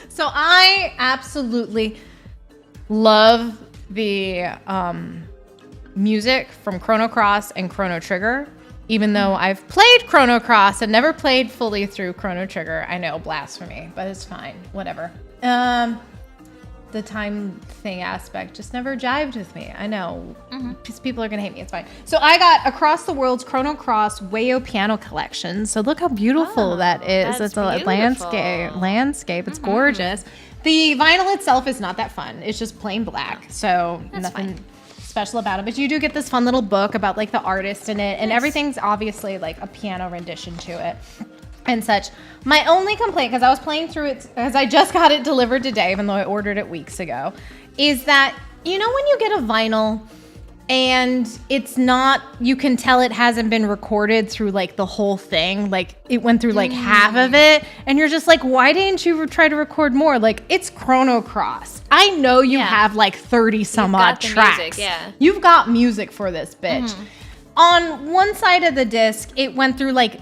So I absolutely love the music from Chrono Cross and Chrono Trigger. Even though I've played Chrono Cross and never played fully through Chrono Trigger. I know, blasphemy, but it's fine. Whatever. The time thing aspect just never jived with me. I know. People are going to hate me. It's fine. So I got Across the World's Chrono Cross Wayo Piano Collection. So look how beautiful that is. It's a landscape. It's gorgeous. The vinyl itself is not that fun. It's just plain black. So nothing special about it, but you do get this fun little book about like the artist in it, and everything's obviously like a piano rendition to it and such. My only complaint, because I was playing through it as I just got it delivered today, even though I ordered it weeks ago, is that you know when you get a vinyl and it's not, you can tell it hasn't been recorded through like the whole thing, like it went through like half of it, and you're just like, why didn't you try to record more? Like, it's Chrono Cross. I know you have like 30 some odd tracks. Music, You've got music for this bitch. On one side of the disc, it went through like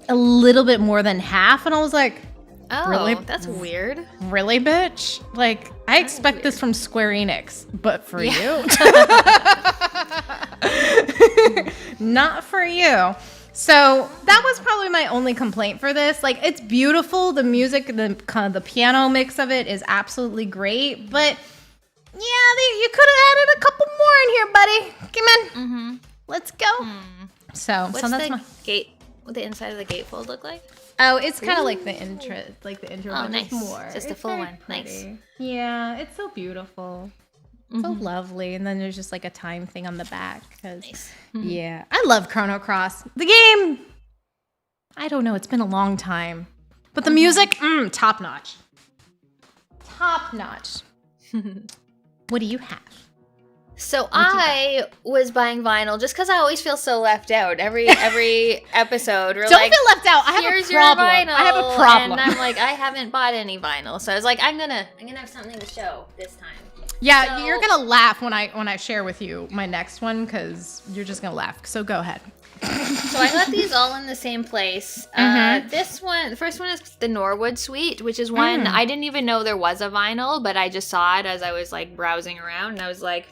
a little bit more than half, and I was like, oh, really? That's weird. Really, bitch? Like, I expect this from Square Enix, but for you. Not for you. So that was probably my only complaint for this. Like, it's beautiful. The music, the kind of the piano mix of it is absolutely great. But yeah, you could have added a couple more in here, buddy. Come on, let's go. So What's that's the my gate? What the inside of the gatefold look like? Oh, it's kind of like the intro, Oh, but nice. just more. Just a It's full very one. Nice. pretty. Yeah, it's so beautiful. So lovely. And then there's just like a time thing on the back. Nice. Yeah, I love Chrono Cross. The game, I don't know. It's been a long time. But the music, top notch. Top notch. What do you have? So I was buying vinyl just because I always feel so left out. Every episode, we're Don't like, feel left out. I have here's a problem. your vinyl. I have a problem. And I'm like, I haven't bought any vinyl, so I was like, I'm gonna have something to show this time. Yeah, So- you're gonna laugh when I share with you my next one because you're just gonna laugh. So go ahead. So I got these all in the same place. This one, the first one is the Norwood Suite, which is one I didn't even know there was a vinyl, but I just saw it as I was like browsing around, and I was like,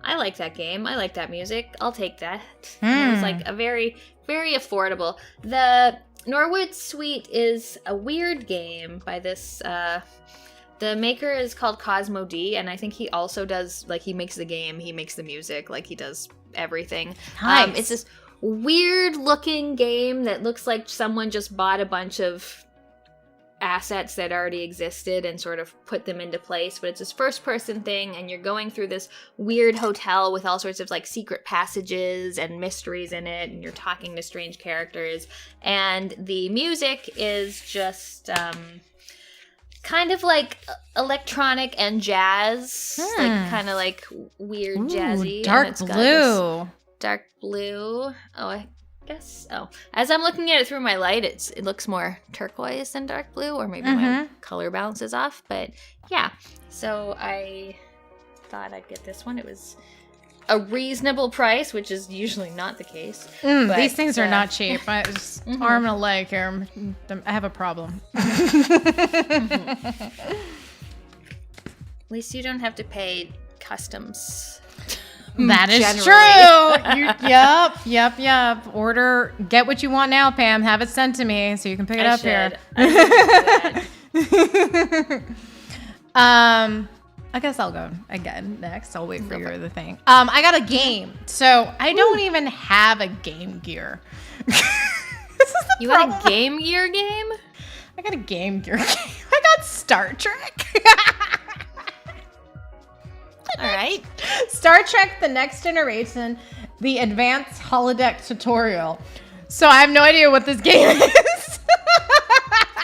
I like that game. I like that music. I'll take that. And it was like a very, very affordable. The Norwood Suite is a weird game by this. The maker is called Cosmo D, and I think he also does, like, he makes the game, he makes the music, like, he does everything. Nice. It's this weird looking game that looks like someone just bought a bunch of assets that already existed and sort of put them into place, but it's this first person thing, and you're going through this weird hotel with all sorts of like secret passages and mysteries in it, and you're talking to strange characters, and the music is just kind of like electronic and jazz, like kind of like weird jazzy. Dark blue. Dark blue. Oh, I guess. Oh, as I'm looking at it through my light, it looks more turquoise than dark blue, or maybe my color balance is off. But yeah, so I thought I'd get this one. It was a reasonable price, which is usually not the case. But, these things are not cheap. I just arm and a leg here. I have a problem. At least you don't have to pay customs. That is true. Yep. Order. Get what you want now, Pam. Have it sent to me so you can pick it up here. I guess I'll go again next. I'll wait for your other thing. I got a game. So I don't even have a Game Gear. You got a Game Gear game? I got a Game Gear game. I got Star Trek. All right. Star Trek The Next Generation, the Advanced Holodeck Tutorial. So I have no idea what this game is.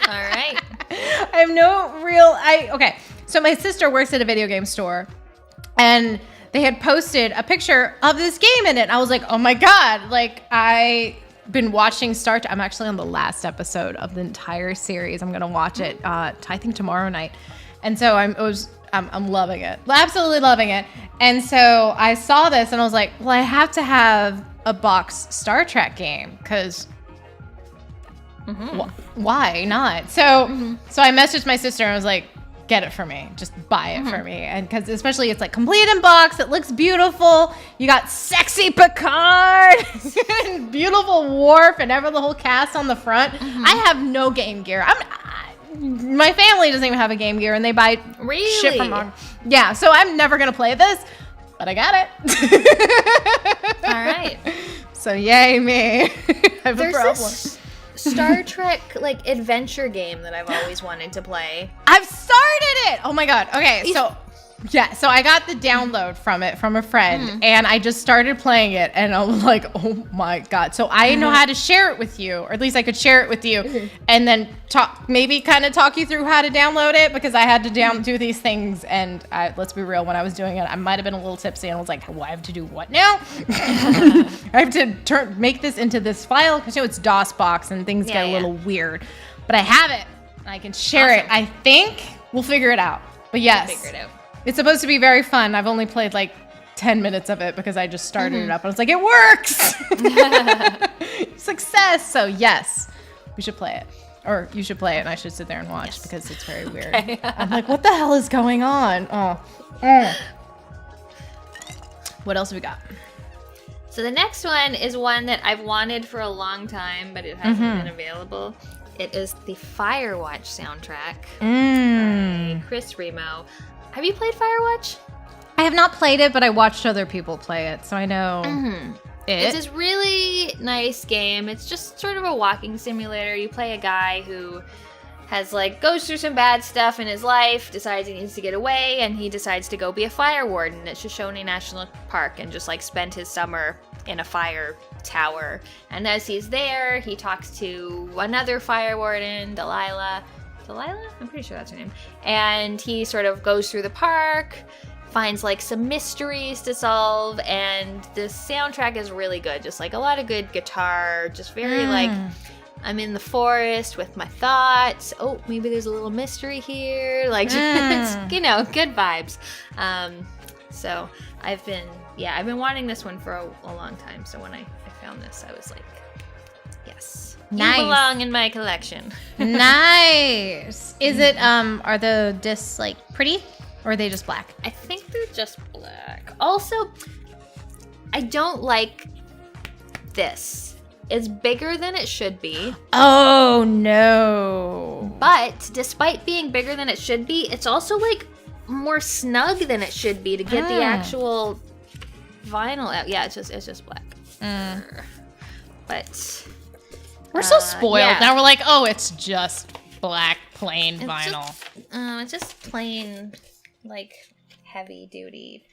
All right. I have no real... Okay. So my sister works at a video game store, and they had posted a picture of this game in it. I was like, oh my God. Like, I've been watching Star Trek. I'm actually on the last episode of the entire series. I'm going to watch it, I think tomorrow night. And so I'm loving it. Absolutely loving it. And so I saw this and I was like, well, I have to have a box Star Trek game because why not? So I messaged my sister and I was like, get it for me. Just buy it for me. And because especially it's like complete in box. It looks beautiful. You got sexy Picard and beautiful Worf and the whole cast on the front. I have no Game Gear. My family doesn't even have a Game Gear and they buy shit from yeah, so I'm never going to play this, but I got it. All right. So yay me. I have a problem. This Star Trek like adventure game that I've always wanted to play. I've started it. Oh my God. Okay, so I got the download from a friend and I just started playing it and I was like, oh my God. So I know how to share it with you, or at least I could share it with you and then talk you through how to download it, because I had to do these things and let's be real, when I was doing it, I might have been a little tipsy and I was like, well, I have to do what now? I have to make this into this file because it's DOSBox and things get a little weird, but I have it. I can share it. I think we'll figure it out. But yes. We'll figure it out. It's supposed to be very fun. I've only played like 10 minutes of it because I just started it up. I was like, it works! Success! So yes, we should play it. Or you should play it and I should sit there and watch because it's very weird. Okay. I'm like, what the hell is going on? What else have we got? So the next one is one that I've wanted for a long time, but it hasn't been available. It is the Firewatch soundtrack by Chris Remo. Have you played Firewatch? I have not played it, but I watched other people play it, so I know it. It's this really nice game. It's just sort of a walking simulator. You play a guy who has goes through some bad stuff in his life, decides he needs to get away, and he decides to go be a fire warden at Shoshone National Park and just spend his summer in a fire tower. And as he's there, he talks to another fire warden, Delilah? I'm pretty sure that's her name. And he sort of goes through the park, finds some mysteries to solve, and the soundtrack is really good. Just a lot of good guitar, just very I'm in the forest with my thoughts. Oh, maybe there's a little mystery here. It's, good vibes. So I've been wanting this one for a long time. So when I found this, I was like, yes. Nice. You belong in my collection. Nice. Is it, are the discs pretty, or are they just black? I think they're just black. Also, I don't like this. It's bigger than it should be. Oh, no. But despite being bigger than it should be, it's also more snug than it should be to get the actual vinyl out. Yeah, it's just black. But we're so spoiled. Yeah. Now we're like, oh, it's just black, plain vinyl. It's just plain, heavy duty,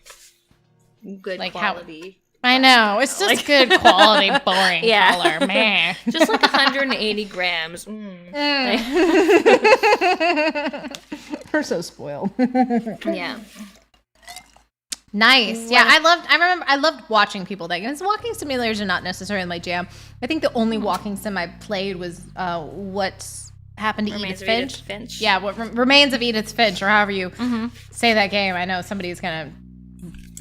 good quality. I know. It's just good quality, boring color. Meh. Just like 180 grams. We're so spoiled. Yeah. Nice. Yeah, I loved watching people play games. Walking simulators are not necessarily my jam. I think the only walking sim I played was What's Happened to Edith Finch. Yeah, what Remains of Edith Finch, or however you say that game. I know somebody's gonna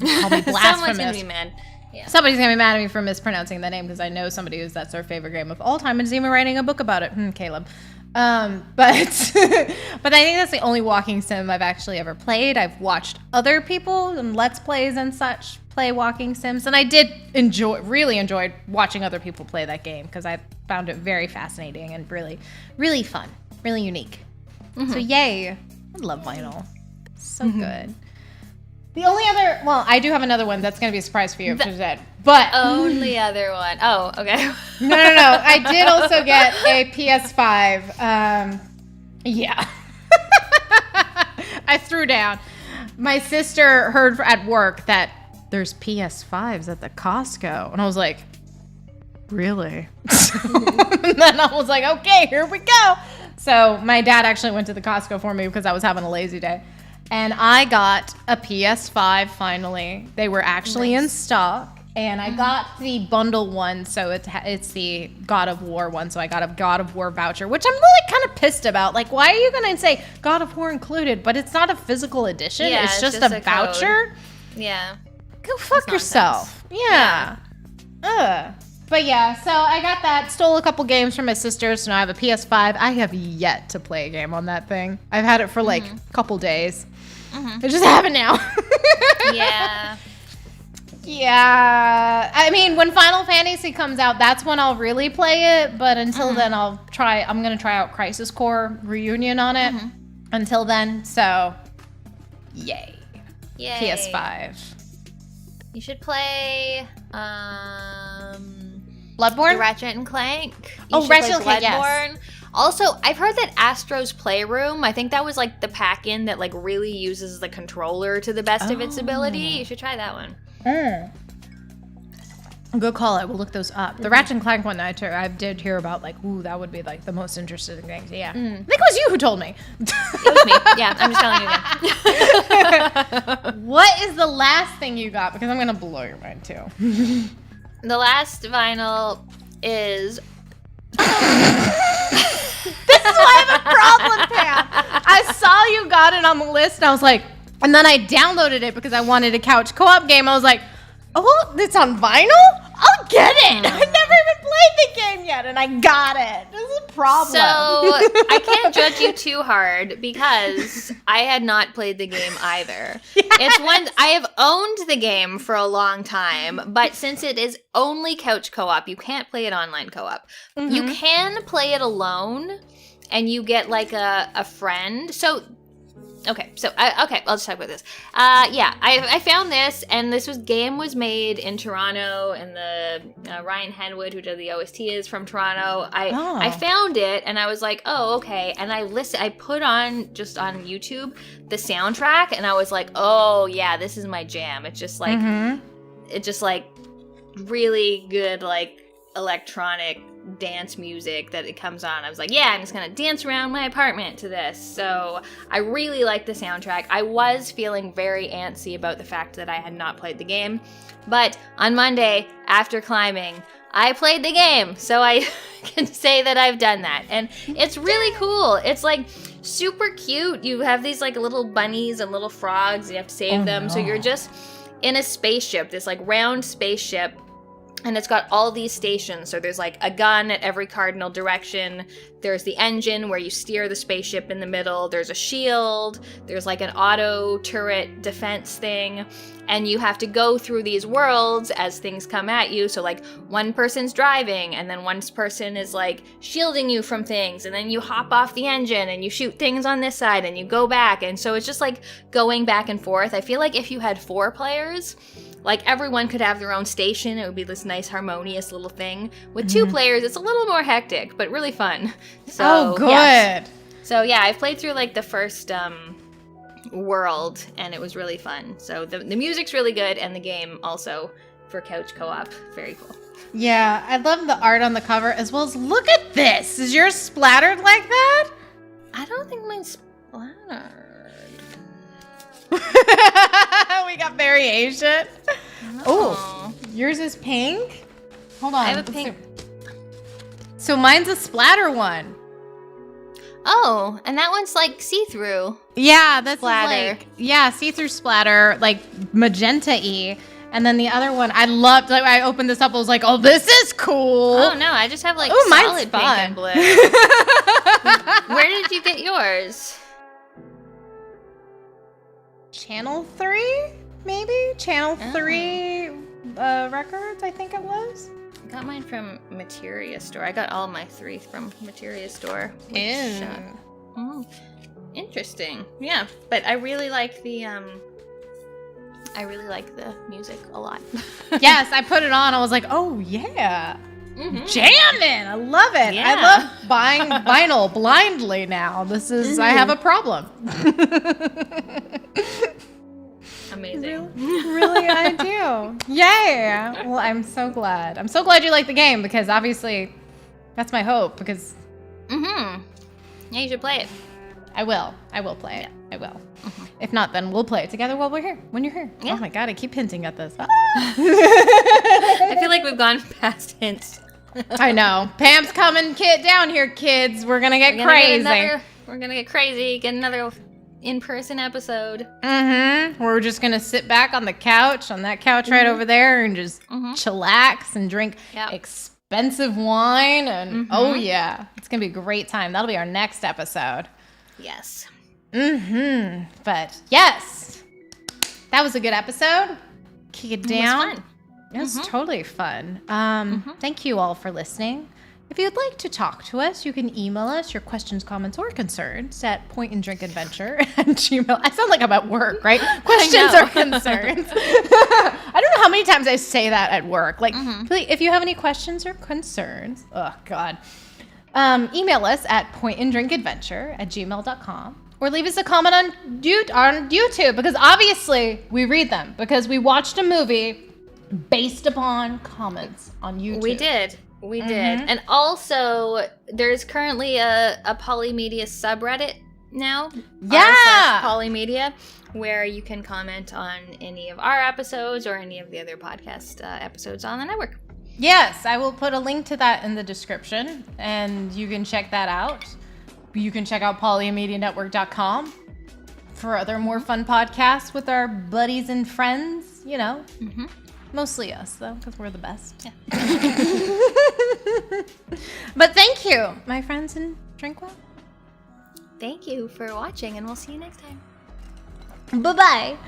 call me blasphemous. Someone's gonna be mad. Yeah. Somebody's gonna be mad at me for mispronouncing the name because I know somebody who's that's their favorite game of all time and is even writing a book about it. Caleb. But I think that's the only walking sim I've actually ever played. I've watched other people and Let's Plays and such play walking sims, and I did really enjoyed watching other people play that game because I found it very fascinating and really, really fun, really unique. So yay, I love vinyl, so good. The only other, well, I do have another one that's going to be a surprise for you, but only other one. Oh, okay. No. I did also get a PS5. Yeah. I threw down. My sister heard at work that there's PS5s at the Costco, and I was like, really? And then I was like, okay, here we go. So my dad actually went to the Costco for me because I was having a lazy day. And I got a PS5 finally. They were actually in stock. And I got the bundle one, so it's the God of War one. So I got a God of War voucher, which I'm really kind of pissed about. Like, why are you going to say God of War included? But it's not a physical edition. Yeah, it's just a voucher. Code. Yeah. Go fuck yourself. Yeah. But yeah, so I got that. Stole a couple games from my sister, so now I have a PS5. I have yet to play a game on that thing. I've had it for like a couple days. I just have it now. Yeah. Yeah. I mean, when Final Fantasy comes out, that's when I'll really play it. But until then, I'm going to try out Crisis Core Reunion on it. Until then, so yay. PS5. You should play Bloodborne? The Ratchet and Clank. Ratchet and Clank, yes. Also, I've heard that Astro's Playroom, I think that was like the pack-in that like really uses the controller to the best of its ability. You should try that one. Good call. I will look those up. The Ratchet and Clank one I did hear about, like, ooh, that would be like the most interesting things. Yeah. I think it was you who told me. It was me. Yeah, I'm just telling you again. What is the last thing you got? Because I'm going to blow your mind too. The last vinyl is... This is why I have a problem, Pam. I saw you got it on the list, and I was like, and then I downloaded it because I wanted a couch co-op game. I was like, oh, it's on vinyl? I'll get it. I never even played the game yet, and I got it. This is a problem. So I can't judge you too hard because I had not played the game either. Yes. It's one I have owned the game for a long time, but since it is only couch co-op, you can't play it online co-op. You can play it alone, and you get like a friend. So. Okay, I'll just talk about this. I found this, and this game was made in Toronto, and the Ryan Henwood, who did the OST, is from Toronto. I found it, and I was like, oh, okay, and I put on, just on YouTube, the soundtrack, and I was like, oh, yeah, this is my jam. It's just like, really good, like, electronic dance music that it comes on. I was like, yeah, I'm just gonna dance around my apartment to this. So I really like the soundtrack. I was feeling very antsy about the fact that I had not played the game, but on Monday after climbing, I played the game, so I can say that I've done that, and it's really cool. It's like super cute. You have these like little bunnies and little frogs, and you have to save them. So you're just in a spaceship, this like round spaceship. And it's got all these stations. So there's like a gun at every cardinal direction. There's the engine where you steer the spaceship in the middle. There's a shield. There's like an auto turret defense thing. And you have to go through these worlds as things come at you. So like one person's driving, and then one person is like shielding you from things. And then you hop off the engine and you shoot things on this side and you go back. And so it's just like going back and forth. I feel like if you had 4 players, like, everyone could have their own station. It would be this nice, harmonious little thing. With 2 players, it's a little more hectic, but really fun. So, good. Yeah. So, yeah, I've played through, like, the first world, and it was really fun. So, the music's really good, and the game also for couch co-op. Very cool. Yeah, I love the art on the cover as well as look at this. Is yours splattered like that? I don't think mine's splattered. We got variation. No. Oh, yours is pink? Hold on. I have a pink. So mine's a splatter one. Oh, and that one's like see-through. Yeah, that's splatter. Like, see-through splatter, like magenta-y. And then the other one, I loved, like, I opened this up, I was like, oh, this is cool. Oh, no, I just have, like, mine's solid pink fun. and blue. Where did you get yours? Channel 3, maybe? Channel 3 Records, I think it was. I got mine from Materia Store. I got all my 3 from Materia Store. Which, interesting. Yeah, but I really like the music a lot. Yes, I put it on. I was like, oh, yeah. Mm-hmm. Jamming. I love it. Yeah. I love buying vinyl blindly now. This is, I have a problem. Amazing. Really, I do. Yeah. Well, I'm so glad. I'm so glad you like the game because obviously that's my hope because... Mm-hmm. Yeah, you should play it. I will. I will play it. I will. Mm-hmm. If not, then we'll play it together while we're here. When you're here. Yeah. Oh my god, I keep hinting at this. I feel like we've gone past hints. I know. Pam's coming down here, kids. We're gonna get crazy. We're gonna get crazy. Get another in-person episode. Mm-hmm. We're just gonna sit back on the couch, on that couch right over there, and just chillax and drink expensive wine. And oh yeah, it's gonna be a great time. That'll be our next episode. Yes. Mm-hmm. But yes, that was a good episode. Kick it down. It was fun. It was totally fun. Thank you all for listening. If you'd like to talk to us, you can email us your questions, comments, or concerns at pointandrinkadventure@gmail. I sound like I'm at work, right? Questions or concerns. I don't know how many times I say that at work. Like, please, if you have any questions or concerns, oh God, email us at pointandrinkadventure@gmail.com. Or leave us a comment on YouTube, because obviously we read them, because we watched a movie based upon comments on YouTube. We did. And also, there's currently a Polymedia subreddit now. Yeah! Polymedia, where you can comment on any of our episodes or any of the other podcast episodes on the network. Yes, I will put a link to that in the description, and you can check that out. You can check out polymedianetwork.com for other more fun podcasts with our buddies and friends, you know. Mostly us, though, because we're the best. Yeah. But thank you, my friends, and drink well. Thank you for watching, and we'll see you next time. Bye-bye.